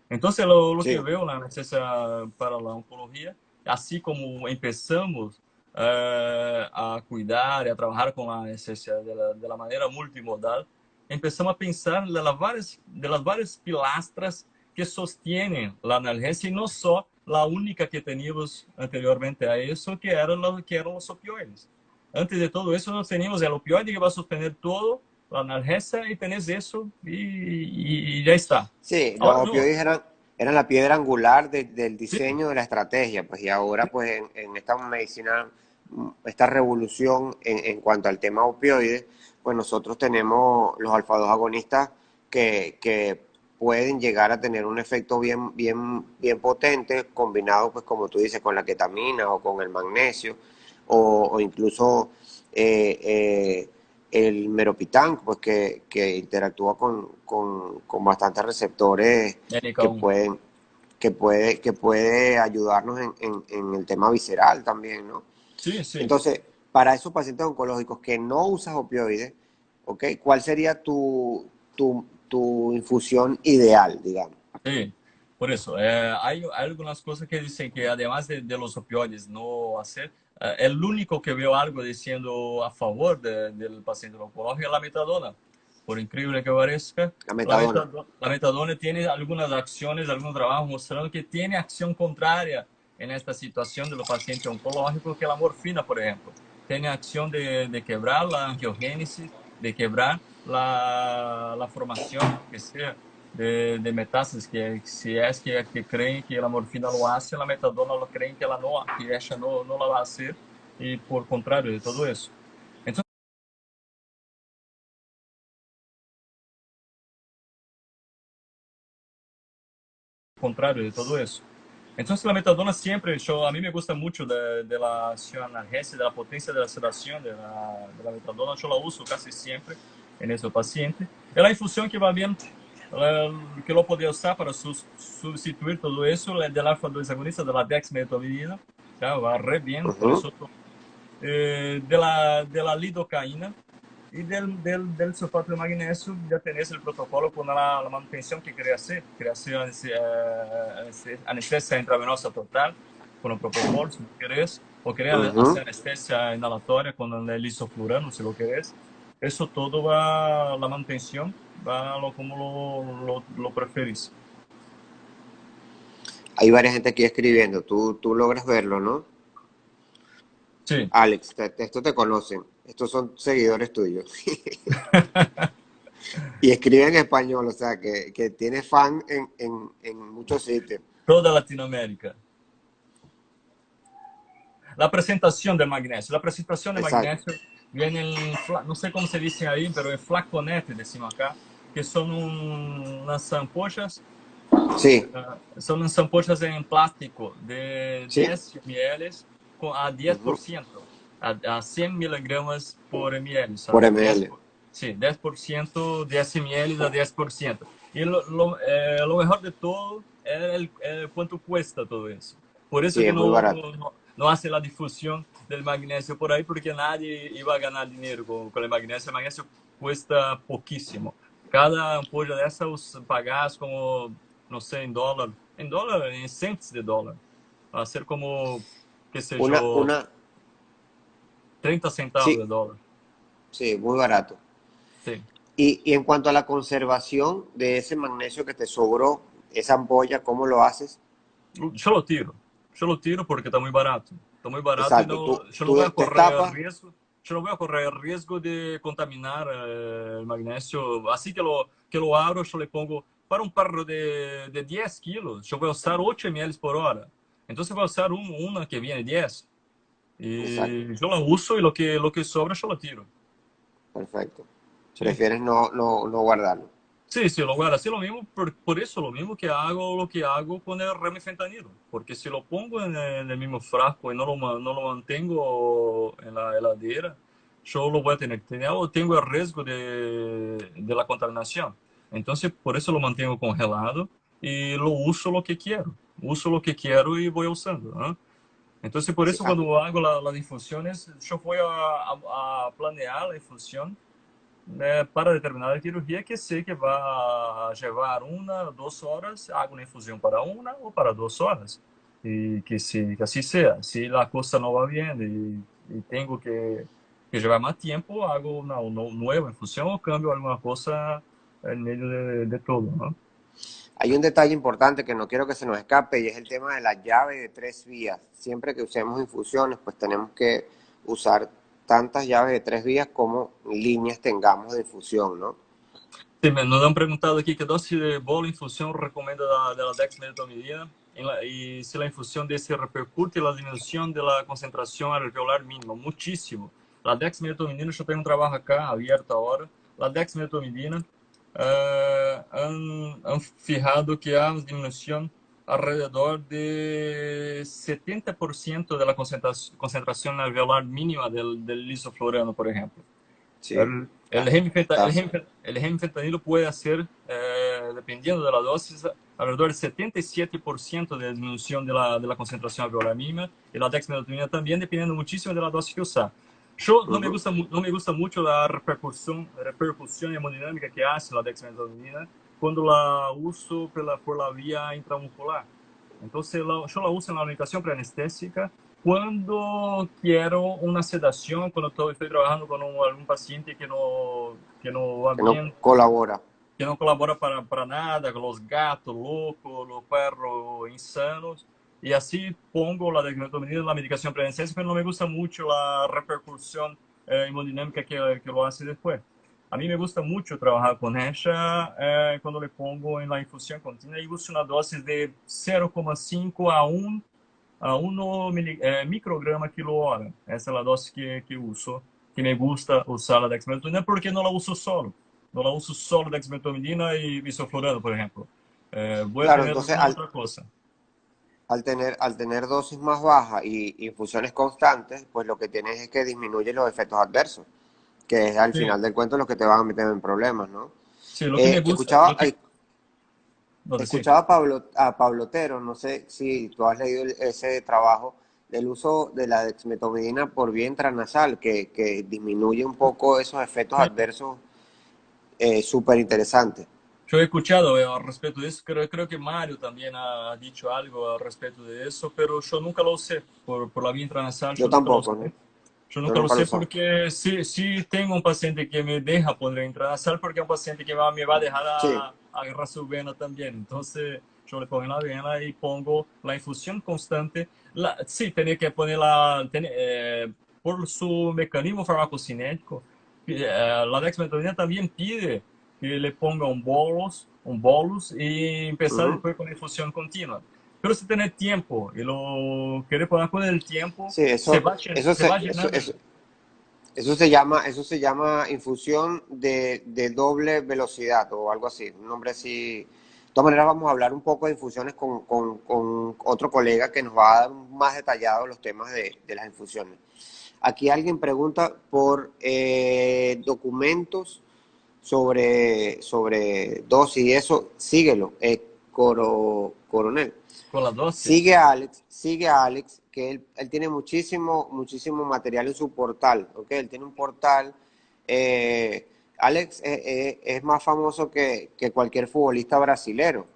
Entonces, lo que Sí, veo la necesidad para la oncología, así como empezamos a cuidar y a trabajar con la necesidad de la manera multimodal, empezamos a pensar de las varias pilastras que sostienen la analgesia y no solo la única que teníamos anteriormente a eso, que eran los opioides. Antes de todo eso, nós teníamos el opioide que va a sostener todo, la analgesia, y tenés eso y ya está. sí, los Ahora no. opioides eran la piedra angular del diseño de la estrategia, pues y ahora pues en esta medicina, esta revolución en cuanto al tema opioides, pues nosotros tenemos los alfa-2 agonistas que pueden llegar a tener un efecto bien potente, combinado pues como tú dices con la ketamina o con el magnesio o incluso eh, eh, el meropitán, pues que interactúa con bastantes receptores que NK1. pueden, que puede ayudarnos en el tema visceral también, ¿no? Sí, sí, Entonces, para esos pacientes oncológicos que no usas opioides, ¿ok? ¿Cuál sería tu infusión ideal, digamos? sí. Por eso, hay algunas cosas que dicen que además de los opioides no hacer, el único que veo algo diciendo a favor del paciente oncológico es la metadona. Por increíble que parezca, La metadona. la metadona tiene algunas acciones, algunos trabajos mostrando que tiene acción contraria en esta situación de los pacientes oncológicos que la morfina, por ejemplo. Tiene acción de quebrar la angiogénesis, de quebrar la formación, que sea de metástasis, que si es que creen que la morfina lo hace, la metadona lo creen que ela no, que ella no la va a hacer, y por contrario de todo eso. Entonces, contrario de todo eso. Entonces, la metadona siempre, a mí me gusta mucho de la acción analgésica, de la potencia de la sedación de la metadona. Yo la uso casi siempre en ese paciente. Es la infusión que va bien, que lo podía usar para sustituir todo eso, del alfa-2 agonista, de la dexmedetomidina, ya, va re bien con Ujú. eso. De la lidocaína y del sulfato de magnesio. Ya tenés el protocolo con la manutención que quería hacer anestesia intravenosa total con el propofol, si lo querés, o quería Ujú. hacer anestesia inhalatoria con el isoflurano, si lo querés. Eso todo va, la manutención va como lo preferís. Hay varias gente aquí escribiendo, tú logras verlo, ¿no? Sí. Alex, esto te conocen, estos son seguidores tuyos. Y escribe en español, o sea, que tiene fan en muchos sitios. Toda Latinoamérica. La presentación del magnesio. La presentación de Exacto. magnesio viene no sé cómo se dice ahí, pero en flaconete, decimos acá, que son unas ampollas, Sí, son unas ampollas en plástico de sí. 10 ml a Ujú. 10%, a 100 miligramos por ml, Por ¿sabes? ml. Sí, 10%, 10 ml a 10%. Y lo mejor de todo es cuánto cuesta todo eso. Por eso Sí, que es muy barato. no hace la difusión del magnesio por ahí, porque nadie iba a ganar dinero con el magnesio. El magnesio cuesta poquísimo. Cada ampolla dessa pagas como, no sé, en cents de dólar. Va a ser como, qué sé Una, yo, una, 30 centavos sí, de dólar. Sí, muy barato. Sí. Y en cuanto a la conservación de ese magnesio que te sobró, esa ampolla, ¿cómo lo haces? Yo lo tiro. Yo lo tiro porque está muy barato. Está muy barato y Exacto, no, yo no tú voy a correr el destapas, riesgo. Yo no voy a correr el riesgo de contaminar el magnesio. Así que lo abro, yo le pongo para un perro de 10 kilos, yo voy a usar 8 ml por hora. Entonces voy a usar una que viene 10. exacto, Y yo la uso y lo que sobra yo lo tiro. perfecto. Sí. Prefieres no guardarlo. Sí, sí, lo voy a hacer lo mismo, por eso lo mismo que hago, lo que hago con el remifentanilo, porque si lo pongo en el mismo frasco y no lo mantengo en la heladera, yo lo voy a tener que tener, o tengo el riesgo de la contaminación. Entonces, por eso lo mantengo congelado y lo uso lo que quiero y voy usando, ¿no? Entonces, por Sí, eso cuando hago las infusiones, yo voy a planear la infusión para determinada cirurgia que sei que vai levar 1, 2 horas, hago uma infusão para 1 ou para 2 horas. E que assim seja. Se a coisa não vai bem e tenho que levar mais tempo, hago uma nova infusão ou cambio alguma coisa em meio de todo, não? hay un detalle importante que no quiero que se nos escape y es el tema de la llave de 3 vías. Siempre que usemos infusiones, pues tenemos que usar tantas llaves de 3 vías como líneas tengamos de infusión, ¿no? Sim, nos han perguntado aqui que dose de bola infusão recomenda da dexmedetomidina e se a infusão desse repercute na diminuição da concentração alveolar mínima. Muitíssimo. A dexmedetomidina, eu tenho um trabalho acá aberto agora. A dexmedetomidina han fijado que há uma diminuição alrededor de 70% da concentração alveolar mínima del lisoflorano, por exemplo. Sí, El ah, hemifenta- el estás, hemifet- el hemifentanilo puede hacer, dependiendo de la dosis, alrededor del 77% de disminución de la concentración alveolar mínima y la dexmedetomidina también, dependiendo muchísimo de la dosis que usar. Yo no me ujú. gusta, no me gusta mucho la repercusión hemodinámica que hace la dexmedetomidina cuando la uso por la vía intramuscular. Entonces, yo la uso en la medicación preanestésica cuando quiero una sedación, cuando estoy trabajando con algún paciente que no va Que no bien, colabora. que no colabora para nada, con los gatos locos, los perros insanos, y así pongo la dexmedetomidina en la medicación preanestésica, pero no me gusta mucho la repercusión hemodinámica que lo hace después. A mí me gusta mucho trabajar con ella cuando le pongo en la infusión continua y uso una dosis de 0,5 a 1 micrograma kilo hora. Essa é a dose que uso, que me gusta usar a dexmedetomidina porque não la uso solo. No la uso solo dexmedetomidina y isoflurano, por ejemplo. Voy a Claro, tener entonces alguna otra cosa. al tener dosis más bajas y infusiones constantes, pues lo que tienes es que disminuye los efectos adversos, que es al Sí, final del cuento lo que te van a meter en problemas, ¿no? sí, lo que me gusta, Escuchaba, lo que... No, decir. escuchaba a Pablo Otero, no sé si tú has leído ese trabajo del uso de la dexmedetomidina por vía intranasal, que disminuye un poco esos efectos Sí. adversos súper interesantes. Yo he escuchado al respecto de eso, creo que Mario también ha dicho algo al respecto de eso, pero yo nunca lo usé, por la vía intranasal, Yo yo nunca lo tampoco, usé. ¿no? Yo Yo nunca lo nunca lo sé usaba. porque sí tengo un paciente que me deja poner intranasal porque es un paciente que me va a dejar Sí, agarrar su vena también. Entonces yo le pongo en la vena y pongo la infusión constante. Sí, tenía que ponerla por su mecanismo farmacocinético. La dexmedetomidina también pide que le ponga un bolus y empezar ujú. después con la infusión continua. Pero si tiene tiempo y lo quiere poner con el tiempo, Sí, se va llenando. eso se llama infusión de doble velocidad o algo así, un nombre así. De todas maneras, vamos a hablar un poco de infusiones con otro colega que nos va a dar más detallado los temas de las infusiones. Aquí alguien pregunta por documentos sobre dosis y eso, síguelo, Coronel. Con la dosis. Sigue a Alex, que él tiene muchísimo material en su portal, ¿ok? Él tiene un portal. Alex es más famoso que cualquier futbolista brasilero.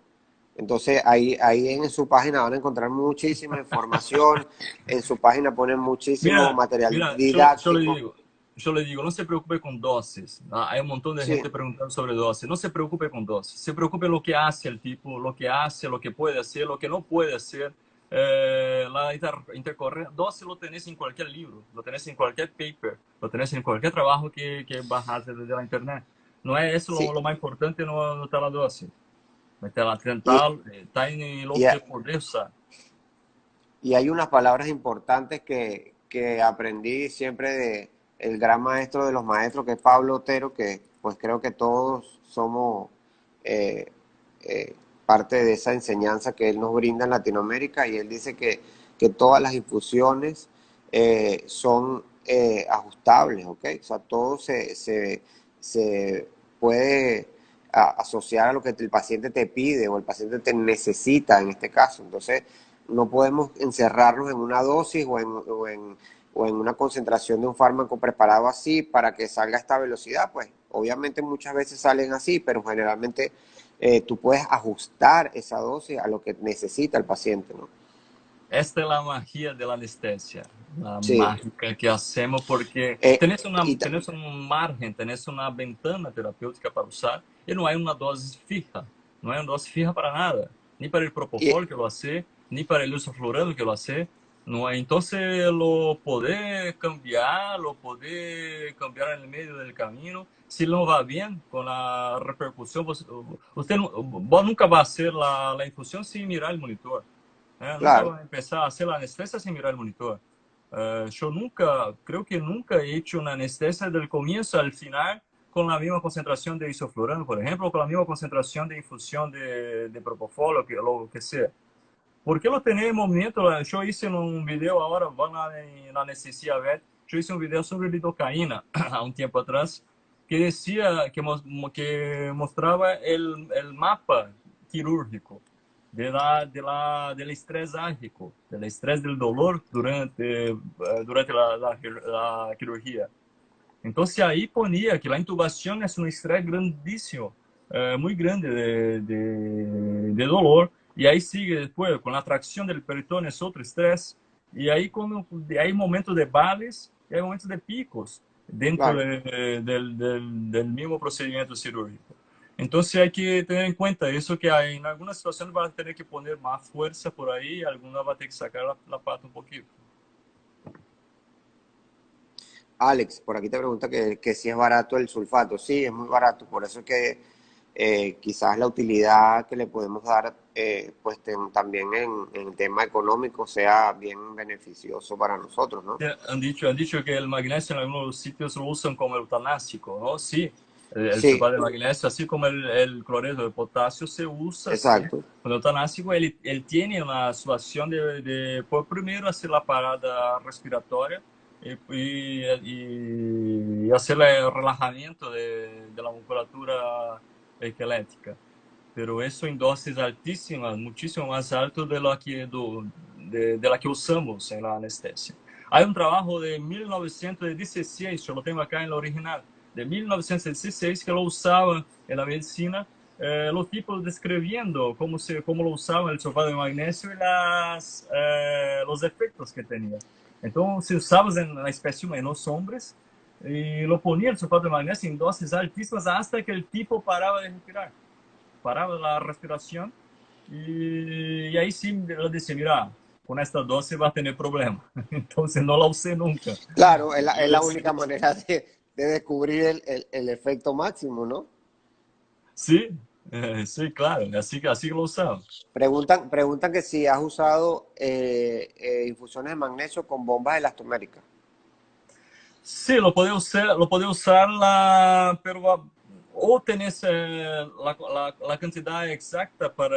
Entonces ahí en su página van a encontrar muchísima información. En su página ponen muchísimo Mira, material mira, yo le didáctico. digo, yo le digo, no se preocupe con dosis. Hay un montón de gente Sí, preguntando sobre dosis. No se preocupe con dosis. Se preocupe lo que hace el tipo, lo que hace, lo que puede hacer, lo que no puede hacer. La intercorrencia, dosis lo tenés en cualquier libro, lo tenés en cualquier paper, lo tenés en cualquier trabajo que bajas desde la internet. No es eso sí. lo más importante, no está la dosis. Está la Y, tentar, está en lo y, que poder usar. y hay unas palabras importantes que aprendí siempre de el gran maestro de los maestros, que es Pablo Otero, que pues creo que todos somos eh, parte de esa enseñanza que él nos brinda en Latinoamérica, y él dice que todas las infusiones son ajustables, ¿ok? O sea, todo se puede asociar a lo que el paciente te pide o el paciente te necesita en este caso. Entonces, no podemos encerrarnos en una dosis o en una concentración de un fármaco preparado así para que salga esta velocidad. Pues obviamente muchas veces salen así, pero generalmente tú puedes ajustar esa dosis a lo que necesita el paciente, ¿no? Esta es la magia de la anestesia, la Sí. mágica que hacemos porque Eh, tenés, y tenés un margen, tenés una ventana terapéutica para usar y no hay una dosis fija, no hay una dosis fija para nada, ni para el propofol y, que lo hace, ni para el isoflurano que lo hace. No hay, entonces lo puede cambiar en el medio del camino. Si no va bien con la repercusión, vos nunca va a hacer la infusión sin mirar el monitor. Nunca claro, va a empezar a hacer la anestesia sin mirar el monitor. Yo nunca, creo que nunca he hecho una anestesia del comienzo al final con la misma concentración de isoflurano, por ejemplo, o con la misma concentración de infusión de propofol o lo que sea. Porque lo tenía en momento, yo hice un video ahora, van en la anestesia ver, yo hice un video sobre lidocaína a un tiempo atrás, que decía, que mostraba el mapa quirúrgico del estrés álgico, del estrés del dolor durante la cirugía. Entonces ahí ponía que la intubación es un estrés grandísimo, muy grande de dolor, y ahí sigue después con la tracción del peritón es otro estrés, y ahí hay momentos de vales y hay momentos de picos dentro claro. del mismo procedimiento cirúrgico. Entonces hay que tener en cuenta eso, que hay, en algunas situaciones va a tener que poner más fuerza por ahí, alguna va a tener que sacar la pata un poquito. Alex, por aquí te pregunta que si es barato el sulfato. Sí, es muy barato, por eso es que quizás la utilidad que le podemos dar pues también en el tema económico sea bien beneficioso para nosotros, ¿no? Han dicho que el magnesio en algunos sitios lo usan como eutanásico, ¿no? Sí, el Sí, sulfato de magnesio, así como el cloreto de potasio, se usa, sí. exacto. El eutanásico, él tiene una situación por primero hacer la parada respiratoria y hacer el relajamiento de la musculatura esquelética. Pero eso en dosis altísimas, muchísimo más alto de de la que usamos en la anestesia. Hay un trabajo de 1916, yo lo tengo acá en la original, de 1916 que lo usaban en la medicina, los tipos describiendo cómo lo usaban el sulfato de magnesio y los efectos que tenía. Entonces, usabas en la especie humana en los hombres y lo ponía el sulfato de magnesio en dosis altísimas hasta que el tipo paraba de respirar, paraba la respiración y ahí sí lo decía, mira, con esta dosis va a tener problemas. Entonces no la usé nunca. Claro, Yo es la decía, única manera de descubrir el efecto máximo, ¿no? sí, sí, claro, así que lo usaba. Preguntan que si has usado infusiones de magnesio con bombas elastoméricas. Sí, lo podía usar pero o tenés la cantidad exacta para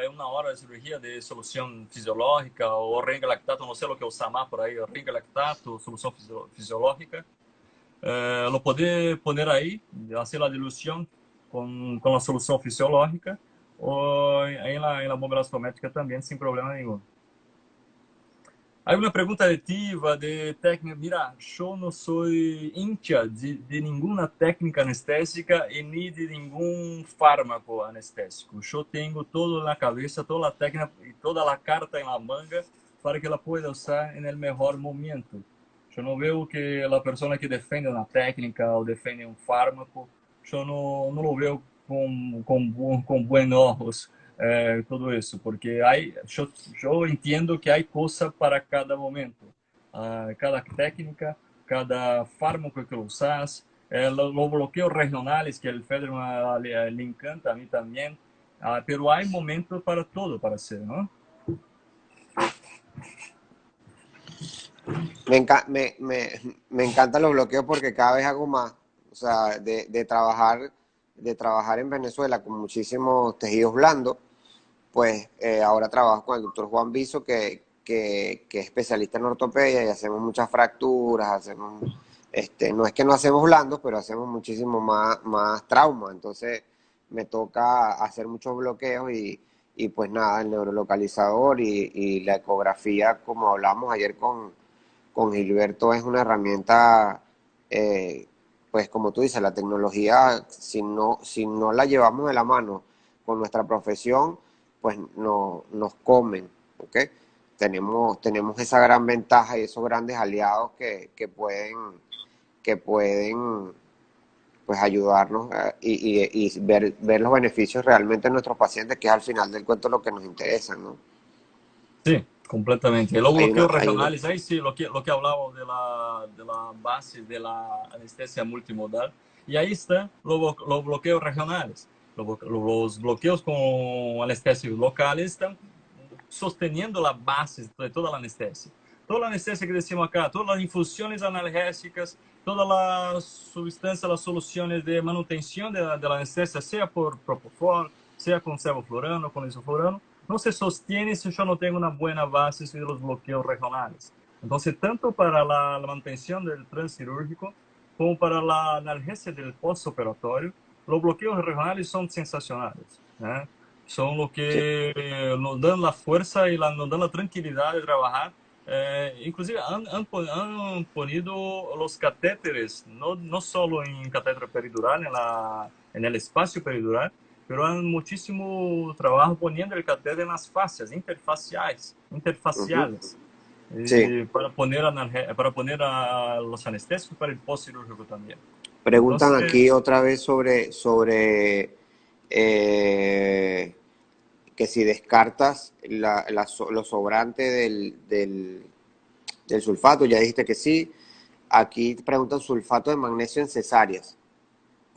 una hora de cirugía de solución fisiológica o ringalactato, no sé lo que usar más por ahí, ringalactato, solución fisiológica. Lo puede poner ahí, hacer la dilución con la solución fisiológica o ahí en la bomba elastómetrica también sin problema ninguno. Hay una pregunta de Tiva, de técnica. Mira, yo no soy hincha de ninguna técnica anestésica y ni de ningún fármaco anestésico. Yo tengo todo en la cabeza, toda la técnica y toda la carta en la manga para que la pueda usar en el mejor momento. Eu não vejo que a pessoa que defende uma técnica ou defende um fármaco, eu não lo vejo com bons olhos tudo isso, porque eu entendo que há coisa para cada momento, cada técnica, cada fármaco que usas, los bloqueos regionales que el Federman le encanta, a mí también, pero hay momentos para todo para hacer, ¿no? Me encantan los bloqueos porque cada vez hago más, o sea, de trabajar en Venezuela con muchísimos tejidos blandos, pues ahora trabajo con el doctor Juan Biso, que es especialista en ortopedia y hacemos muchas fracturas, no es que no hacemos blandos, pero hacemos muchísimo más trauma, entonces me toca hacer muchos bloqueos y pues nada, el neurolocalizador y la ecografía, como hablamos ayer con Gilberto, es una herramienta, pues como tú dices, la tecnología, si no la llevamos de la mano con nuestra profesión, pues no, nos comen, ¿ok? Tenemos esa gran ventaja y esos grandes aliados que pueden pues ayudarnos y ver los beneficios realmente en nuestros pacientes, que es al final del cuento lo que nos interesa, ¿no? Sí, completamente. Los bloqueos Hay una, regionales, ahí sí, lo que hablamos de la base de la anestesia multimodal. Y ahí están los bloqueos regionales. Los bloqueos con anestesios locales están sosteniendo la base de toda la anestesia. Toda la anestesia que decimos acá, todas las infusiones analgésicas, todas las sustancias, las soluciones de manutención de la anestesia, sea por propofol, sea con sevoflurano, con isoflurano, no se sostiene si yo no tengo una buena base de los bloqueos regionales. Entonces, tanto para la mantención del transcirúrgico como para la analgesia del postoperatorio, los bloqueos regionales son sensacionales, ¿eh? Son lo sí, que nos dan la fuerza y nos dan la tranquilidad de trabajar. Inclusive han ponido los catéteres, no solo en catéter peridural, en el espacio peridural, pero han muchísimo trabajo poniendo el catéter en las fascias uh-huh, interfaciales, sí. para poner a los anestésicos para el postcirúrgico también. Preguntan aquí Entonces, otra vez sobre que si descartas lo sobrante del sulfato, ya dijiste que sí. Aquí preguntan sulfato de magnesio en cesáreas.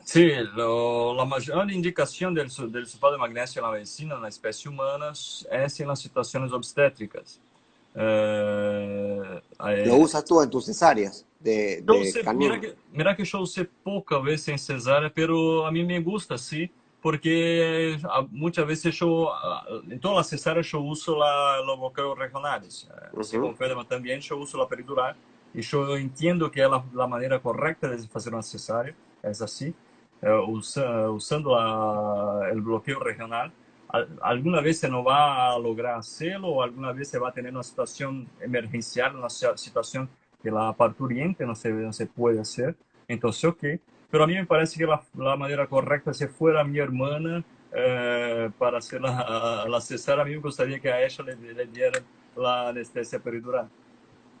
sí, la mayor indicación del sulfato de magnesio en la medicina, en la especie humana, es en las situaciones obstétricas. Eh, ¿Lo eh, usas tú en tus cesáreas yo de usé, canino? mira que yo usé poca vez en cesárea, pero a mí me gusta, sí, porque muchas veces en todas las cesáreas yo uso los bloqueos regionales. Así Uh-huh, como Federman también, yo uso la peridural y yo entiendo que es la manera correcta de hacer una cesárea, es así, usando el bloqueo regional. Alguna vez se no va a lograr hacerlo o alguna vez se va a tener una situación emergencial, una situación que la parturiente no se puede hacer. Entonces, ok. Pero a mí me parece que la manera correcta, si fuera mi hermana, para hacer la cesárea, a mí me gustaría que a ella le dieran la anestesia peridural.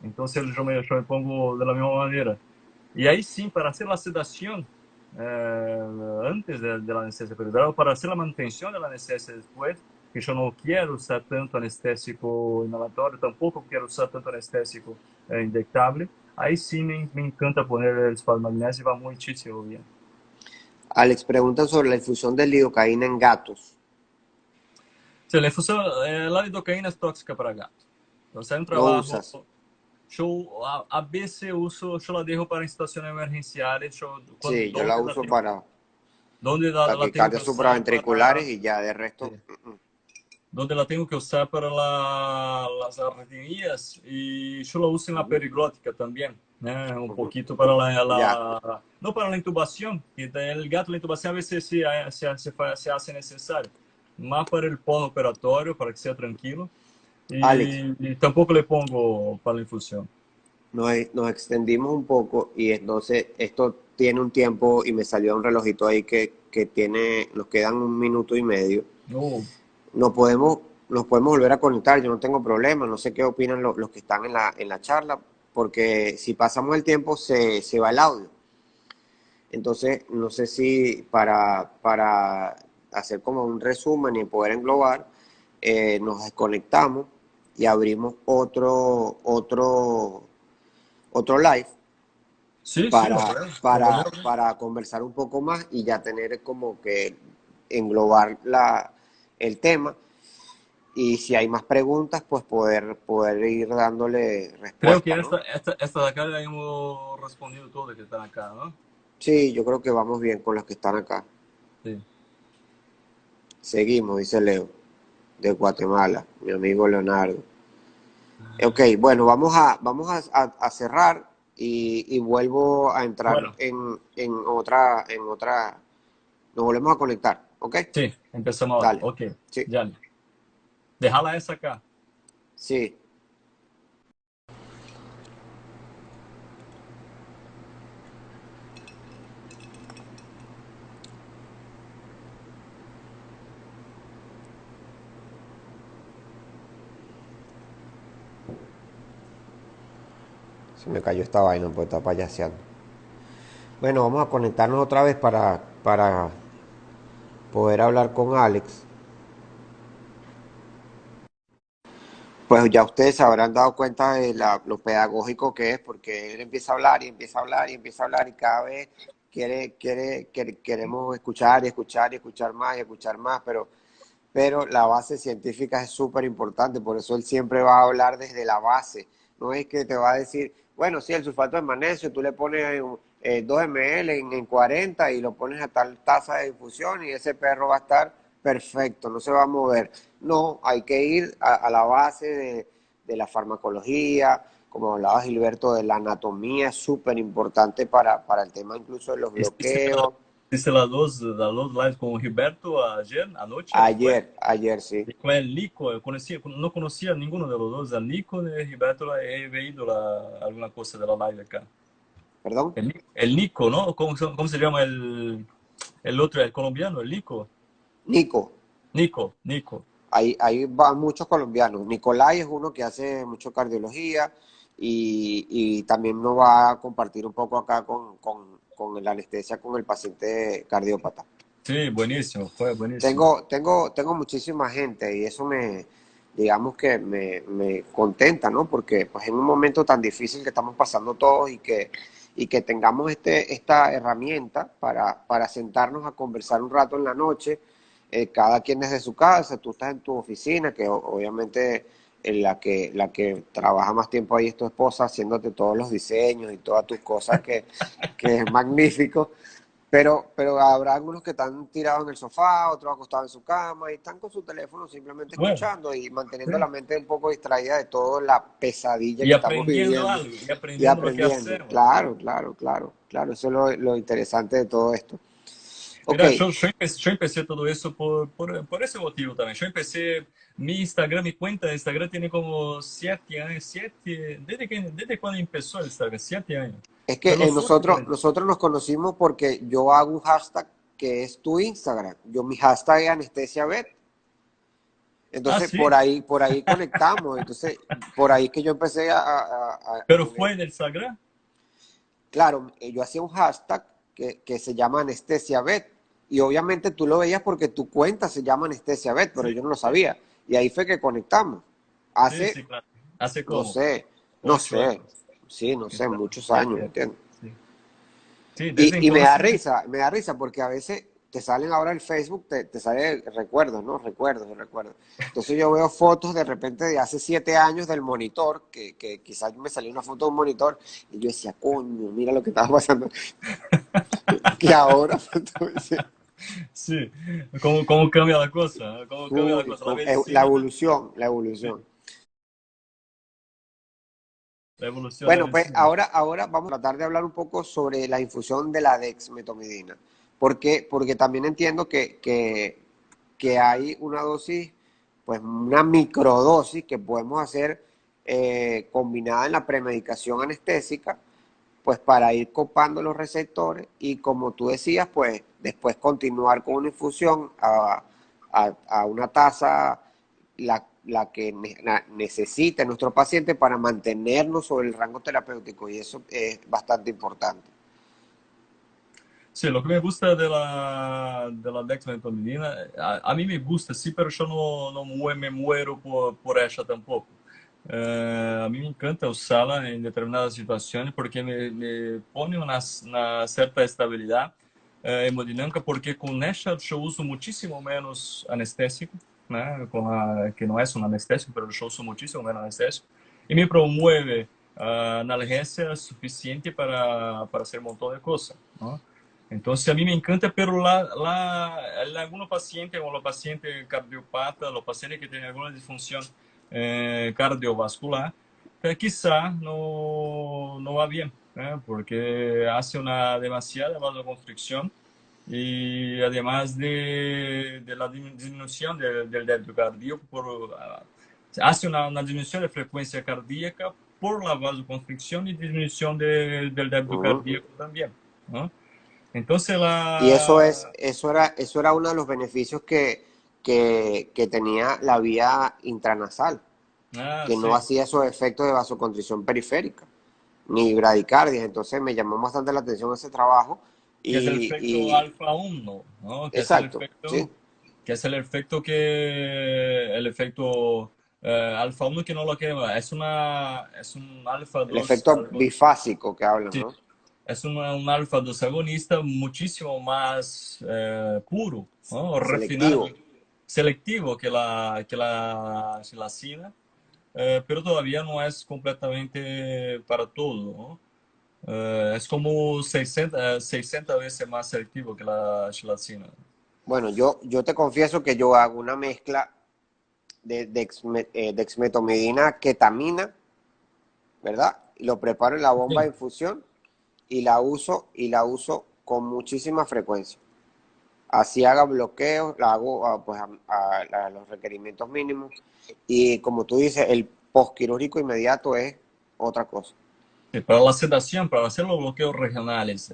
Entonces yo me pongo de la misma manera. Y ahí sí, para hacer la sedación antes de la anestesia peridural, o para hacer la mantención de la anestesia después, que yo no quiero usar tanto anestésico inhalatorio, tampoco quiero usar tanto anestésico inyectable, ahí sí me encanta poner el sulfato de magnesio y va muchísimo bien. Alex, preguntan sobre la infusión de lidocaína en gatos. Sí, la lidocaína es tóxica para gato. Entonces hay un ¿No trabajo. usas? A veces uso, yo la dejo para situaciones emergenciales, Sí, yo la uso para donde la tengo que taquicardias usar supraventriculares para, y ya de sí, resto. donde la tengo que usar para las arritmias y yo la uso en la periglótica también, ¿eh? Un Uh-huh, poquito para ya. no para la intubación, que el gato la intubación a veces se hace necesario, más para el postoperatorio, para que sea tranquilo, Alex, y tampoco le pongo para la infusión. nos extendimos un poco y entonces esto tiene un tiempo y me salió un relojito ahí que tiene, nos quedan un minuto y medio. No, No podemos, nos podemos volver a conectar, yo no tengo problema, no sé qué opinan los que están en la charla, porque si pasamos el tiempo se va el audio. Entonces, no sé si para hacer como un resumen y poder englobar, nos desconectamos y abrimos otro live Sí, sí, para, lo podemos. para conversar un poco más y ya tener como que englobar el tema. Y si hay más preguntas, pues poder ir dándole Creo que respuesta, ¿no? esta de acá la hemos respondido todo que están acá, ¿no? Sí, yo creo que vamos bien con los que están acá. Sí. Seguimos, dice Leo, de Guatemala, mi amigo Leonardo. Ok, bueno, vamos a cerrar y vuelvo a entrar Bueno, en otra, nos volvemos a conectar, ¿ok? sí, empezamos ahora. Dale, Ok, sí, ya. Déjala esa acá. sí. Se me cayó esta vaina, pues está payaseando. Bueno, vamos a conectarnos otra vez para poder hablar con Alex. Pues ya ustedes se habrán dado cuenta de lo pedagógico que es, porque él empieza a hablar y empieza a hablar y empieza a hablar y cada vez queremos escuchar y escuchar y escuchar más y escuchar más, pero la base científica es súper importante, por eso él siempre va a hablar desde la base. No es que te va a decir, bueno, sí, el sulfato de magnesio, tú le pones 2 ml en 40 y lo pones a tal tasa de infusión y ese perro va a estar perfecto, no se va a mover. No, hay que ir a la base de la farmacología, como hablaba Gilberto, de la anatomía, es súper importante para el tema incluso de los Hiciste, bloqueos. hiciste las dos lives con Gilberto ayer, anoche, ¿no fue? Ayer sí. Y con el Nico, no conocía a ninguno de los dos, al Nico y a Gilberto he veído alguna cosa de la live acá. ¿Perdón? El Nico, ¿no? Cómo se llama el otro, el colombiano, el Nico? Nico. Nico. Ahí van muchos colombianos. Nicolai es uno que hace mucho cardiología y también nos va a compartir un poco acá con la anestesia con el paciente cardiópata. Sí, buenísimo, fue buenísimo. Tengo muchísima gente y eso digamos que me contenta, ¿no? Porque pues en un momento tan difícil que estamos pasando todos y que tengamos esta herramienta para sentarnos a conversar un rato en la noche, cada quien desde su casa, tú estás en tu oficina, que obviamente la que trabaja más tiempo ahí es tu esposa haciéndote todos los diseños y todas tus cosas que es magnífico. Pero habrá algunos que están tirados en el sofá, otros acostados en su cama y están con su teléfono simplemente Bueno, escuchando y sí. manteniendo la mente un poco distraída de toda la pesadilla que estamos viviendo Y y aprendiendo lo que aprendiendo. hacemos. Claro, claro, claro, claro. Eso es lo interesante de todo esto. Ok, Mira, yo empecé todo eso por ese motivo también. Yo empecé mi Instagram, mi cuenta de Instagram tiene como 7 años, desde cuando empezó el Instagram, 7 años. es que Pero los nosotros, últimos, nosotros nos conocimos porque yo hago un hashtag que es tu Instagram. Mi hashtag es anestesiavet. ah, Entonces sí, por ahí conectamos. Entonces por ahí que yo empecé pero fue en el Instagram. claro, yo hacía un hashtag que se llama anestesiavet y obviamente tú lo veías porque tu cuenta se llama anestesiavet, pero Sí, yo no lo sí, sabía. Y ahí fue que conectamos. sí, Hace, sí, claro. ¿Hace no como? sé, no ocho sé, años. sí, no sé, Claro, muchos años, 7 años. ¿entiendes? Sí, sí, desde Y entonces. me da risa porque a veces te salen ahora el Facebook, te sale recuerdos, ¿no? Recuerdos, recuerdos. Entonces yo veo fotos de repente de hace 7 años del monitor, que quizás me salió una foto de un monitor y yo decía, coño, mira lo que estaba pasando. Que ahora, pues, tú dices, Sí, cómo cambia la cosa, ¿no? Cómo cambia la uy, cosa. La la medicina, evolución, la sí, evolución. la evolución de la Bueno, pues medicina. ahora vamos a tratar de hablar un poco sobre la infusión de la dexmetomidina. Porque también entiendo que hay una dosis, pues una microdosis que podemos hacer combinada en la premedicación anestésica, pues para ir copando los receptores y como tú decías, pues después continuar con una infusión a una tasa la que necesita nuestro paciente para mantenernos sobre el rango terapéutico y eso es bastante importante. Sí, lo que me gusta de la dexmedetomidina, a mí me gusta, sí, pero yo me muero por ella tampoco. A mí me encanta usarla en determinadas situaciones porque me pone una cierta estabilidad hemodinámica, porque con ella yo uso muchísimo menos anestésico, ¿no? Que no es un anestésico, pero yo uso muchísimo menos anestésico y me promueve analgesia suficiente para hacer un montón de cosas, ¿no? Entonces a mí me encanta, pero algunos pacientes, como los pacientes cardiopatas, los pacientes que tienen alguna disfunción cardiovascular, quizá no va bien, porque hace una demasiada vasoconstricción y además de la disminución del débito cardíaco, hace una disminución de frecuencia cardíaca por la vasoconstricción y disminución del débito cardíaco también, ¿no? Entonces Y eso era uno de los beneficios que tenía la vía intranasal, que no sí, hacía esos efectos de vasoconstricción periférica, ni bradicardias. Entonces me llamó bastante la atención ese trabajo que es el efecto y alfa 1, ¿no? exacto, sí, Que es el efecto que, el efecto alfa 1 que no lo quema, es un alfa el 2 efecto bifásico que hablan, sí, ¿no? es un alfa 2 agonista muchísimo más puro, ¿no? Refinado, Selectivo. selectivo que la silacina, pero todavía no es completamente para todo, ¿no? Es como 600 veces más selectivo que la chilacina. Bueno, yo te confieso que yo hago una mezcla de dexmetomidina ketamina, ¿verdad? Y lo preparo en la bomba de Sí. infusión y la uso con muchísima frecuencia. Así haga bloqueos, la hago pues, a los requerimientos mínimos. Y como tú dices, el postquirúrgico inmediato es otra cosa. Sí, para la sedación, para hacer los bloqueos regionales,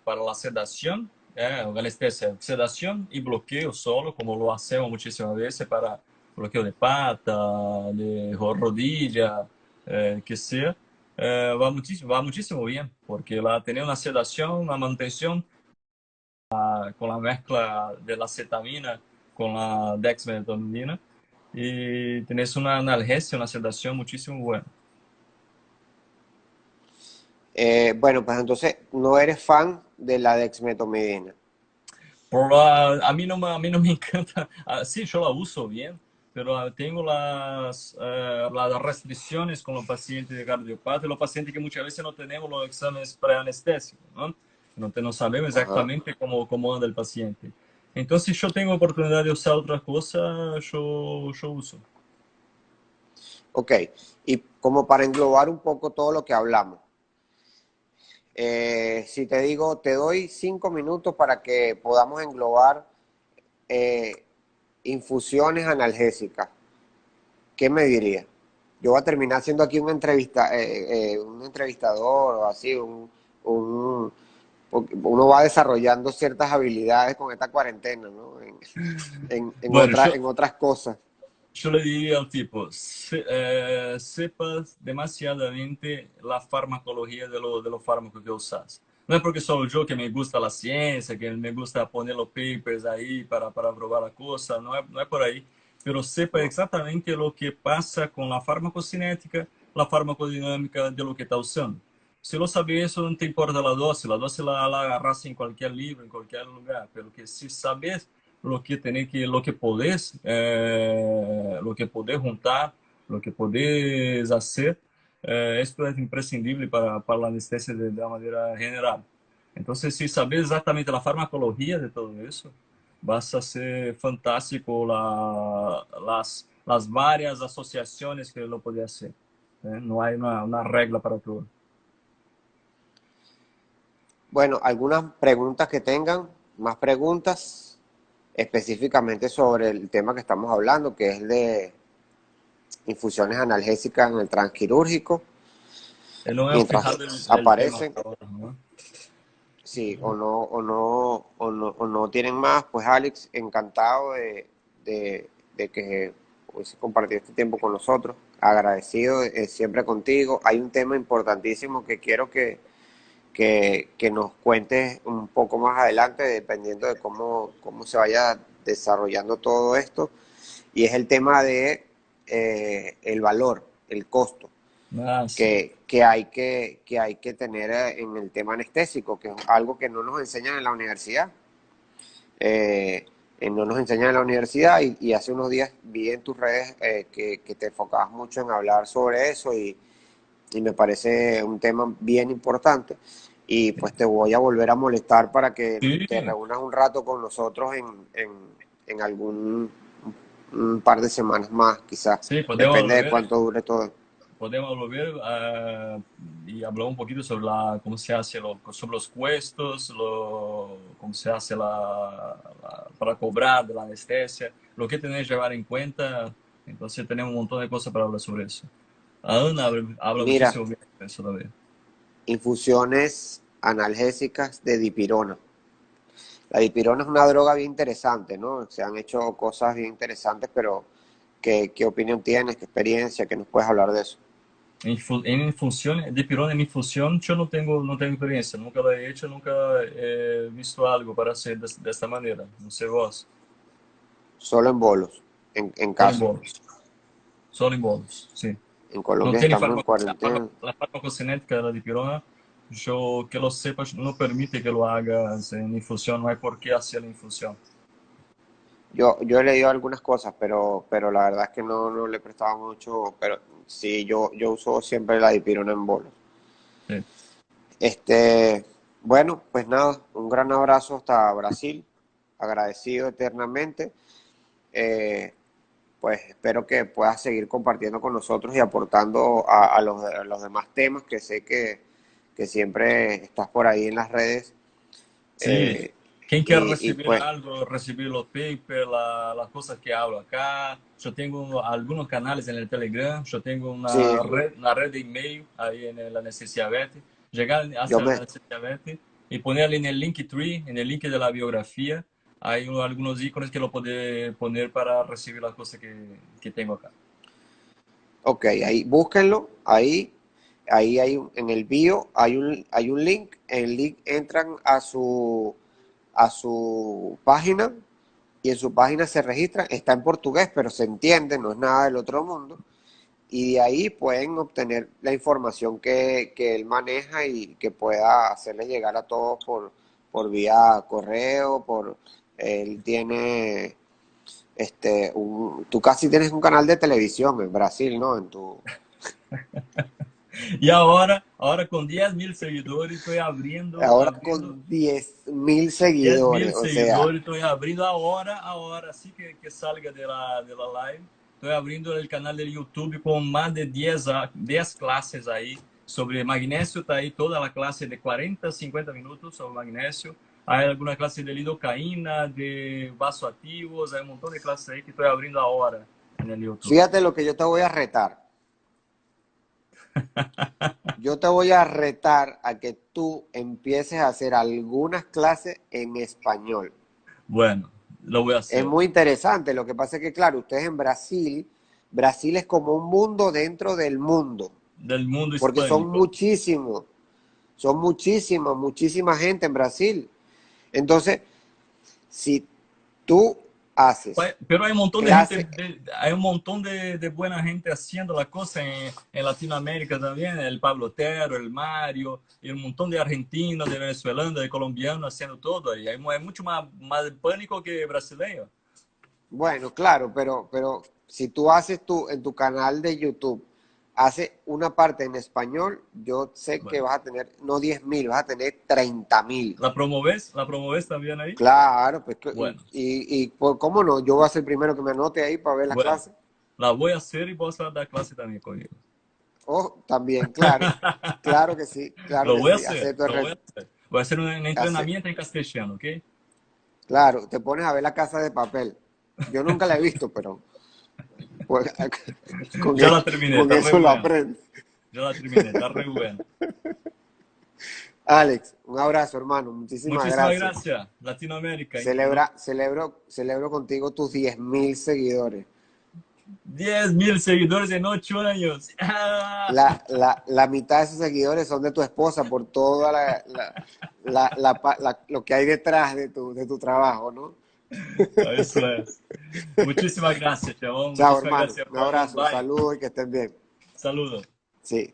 para la sedación, anestesia, sedación y bloqueo solo, como lo hacemos muchísimas veces para bloqueo de pata, de rodilla, que sea, va muchísimo bien, porque tener una sedación, una mantención con la mezcla de la cetamina con la dexmedetomidina y tenés una analgesia, una sedación muchísimo buena. Bueno, pues entonces no eres fan de la dexmetomidina. A mí no me encanta, sí, yo la uso bien, pero tengo las restricciones con los pacientes de cardiopatía, los pacientes que muchas veces no tenemos los exámenes preanestésicos, ¿no? No sabemos Ajá. exactamente cómo anda el paciente. Entonces, si yo tengo oportunidad de usar otra cosa, yo uso. Ok, y como para englobar un poco todo lo que hablamos, si te digo, te doy 5 minutos para que podamos englobar eh, infusiones analgésicas, ¿qué me dirías? Yo voy a terminar siendo aquí un entrevistador o así, porque uno va desarrollando ciertas habilidades con esta cuarentena, ¿no? Bueno, En otras cosas. yo le diría al tipo, sepas demasiadamente la farmacología de los fármacos que usas. No es porque soy yo que me gusta la ciencia, que me gusta poner los papers ahí para probar la cosa, no es por ahí. Pero sepa ¿No? exactamente lo que pasa con la farmacocinética, la farmacodinámica de lo que está usando. Si lo sabes, eso no te importa la dosis la agarras en cualquier libro, en cualquier lugar, pero que si sabes lo que podés, lo que podés juntar, lo que podés hacer, esto es imprescindible para la anestesia de una manera general. Entonces, si sabes exactamente la farmacología de todo eso, vas a ser fantástico las varias asociaciones que lo puede hacer. No hay una regla para todo. Bueno, algunas preguntas que tengan, más preguntas específicamente sobre el tema que estamos hablando, que es de infusiones analgésicas en el transquirúrgico, No he mientras fijado el tema aparecen, hasta ahora, ¿no? sí, o no tienen más, pues Alex, encantado de de que hubiese compartido este tiempo con nosotros. Agradecido siempre contigo. Hay un tema importantísimo que quiero que nos cuentes un poco más adelante, dependiendo de cómo se vaya desarrollando todo esto, y es el tema de el valor, el costo Ah, sí. que hay que tener en el tema anestésico, que es algo que no nos enseñan en la universidad. Eh, no nos enseñan en la universidad y hace unos días vi en tus redes que te enfocabas mucho en hablar sobre eso y me parece un tema bien importante. Y pues te voy a volver a molestar para que te Sí, reúnas un rato con nosotros en algún un par de semanas más, quizás. sí, podemos Depende de volver. cuánto dure todo. Podemos volver y hablar un poquito sobre cómo se hace sobre los puestos, cómo se hace para cobrar de la anestesia, lo que tenés que llevar en cuenta. Entonces tenemos un montón de cosas para hablar sobre eso. Ana habla Mira, muchísimo bien de eso también. infusiones analgésicas de dipirona. La dipirona es una droga bien interesante, ¿no? Se han hecho cosas bien interesantes, pero ¿qué opinión tienes? ¿Qué experiencia? ¿Qué nos puedes hablar de eso? En infusión, de pirona en infusión, yo no tengo experiencia, nunca lo he hecho, nunca he visto algo para hacer de esta manera. No sé vos, Solo en bolos, en solo en casa. bolos, solo en bolos, sí. En No Colombia tiene estamos en cuarentena. la farmacocinética de la dipirona, yo que lo sepa, no permite que lo hagas en infusión, no hay por qué hacer la infusión. Yo he leído algunas cosas, pero la verdad es que no le prestaba mucho. Pero sí, yo uso siempre la dipirona en bolos. Sí. Este, bueno, pues nada, un gran abrazo hasta Brasil. Agradecido eternamente. Eh, pues espero que puedas seguir compartiendo con nosotros y aportando a los demás temas que sé que siempre estás por ahí en las redes. Sí, Eh, quien quiere y recibir pues, algo, recibir los papers, las cosas que hablo acá. Yo tengo algunos canales en el Telegram, yo tengo sí, una red de email ahí en la necesidad Betty. Llegar yo hacia la me, necesidad Betty y ponerle en el Linktree, en el link de la biografía, hay algunos iconos que lo puede poner para recibir las cosas que tengo acá. ok, ahí búsquenlo, ahí hay en el bio hay un link, en el link entran a su página y en su página se registran, está en portugués, pero se entiende, no es nada del otro mundo, y de ahí pueden obtener la información que él maneja y que pueda hacerle llegar a todos por vía correo, él tiene tú casi tienes un canal de televisión en Brasil, ¿no? Y ahora con 10.000 seguidores estoy Ahora abriendo con 10.000 10 seguidores, mil o sea, seguidores, estoy abrindo ahora, así que salga de la live, estoy abriendo el canal de YouTube con más de 10 clases ahí sobre magnesio, está ahí toda la clase de 40 50 minutos sobre magnesio, hay alguna clase de lidocaína, de vasoactivos, hay un montón de clases ahí que estoy abriendo ahora en el YouTube. fíjate lo que yo te voy a retar. Yo te voy a retar a que tú empieces a hacer algunas clases en español. Bueno, lo voy a Es hacer. muy interesante. Lo que pasa es que, claro, ustedes en Brasil, Brasil es como un mundo dentro del mundo, Del mundo porque hispánico. son muchísima gente en Brasil. Entonces, si tú haces Pero hay un montón de gente, clase, hay un montón de buena gente haciendo la cosa en Latinoamérica también, el Pablo Otero, el Mario, y un montón de argentinos, de venezolanos, de colombianos haciendo todo. Y hay mucho más de pánico que brasileño. bueno, claro, pero si tú haces en tu canal de YouTube, haces una parte en español, yo sé que Bueno, vas a tener, no 10.000, vas a tener 30.000. la promoves también ahí? Claro, pues, Bueno, ¿cómo no? Yo voy a ser el primero que me anote ahí para ver la bueno, clase. la voy a hacer y vos vas a dar clase también conmigo. Oh, también, claro, claro Lo que voy a sí, hacer, acepto el lo voy a reto. hacer. Voy a hacer un Ace- entrenamiento en castellano, ¿ok? Claro, te pones a ver la casa de papel. Yo nunca la he visto, pero pues, con, Ya e- la terminé, con está re eso lo bueno. aprendes. Ya la terminé, está re bueno. Alex, un abrazo, hermano. Muchísimas Muchísimas gracias. gracias, Latinoamérica. Celebro contigo tus 10.000 seguidores. 10.000 seguidores en 8 años. Ah, La mitad de esos seguidores son de tu esposa por toda lo que hay detrás de tu trabajo, ¿no? eso es. Muchísimas gracias, chabón. Chao, Muchísimas hermano. gracias, Un Juan. abrazo, un Bye. saludo y que estén bien. Saludos. Sí.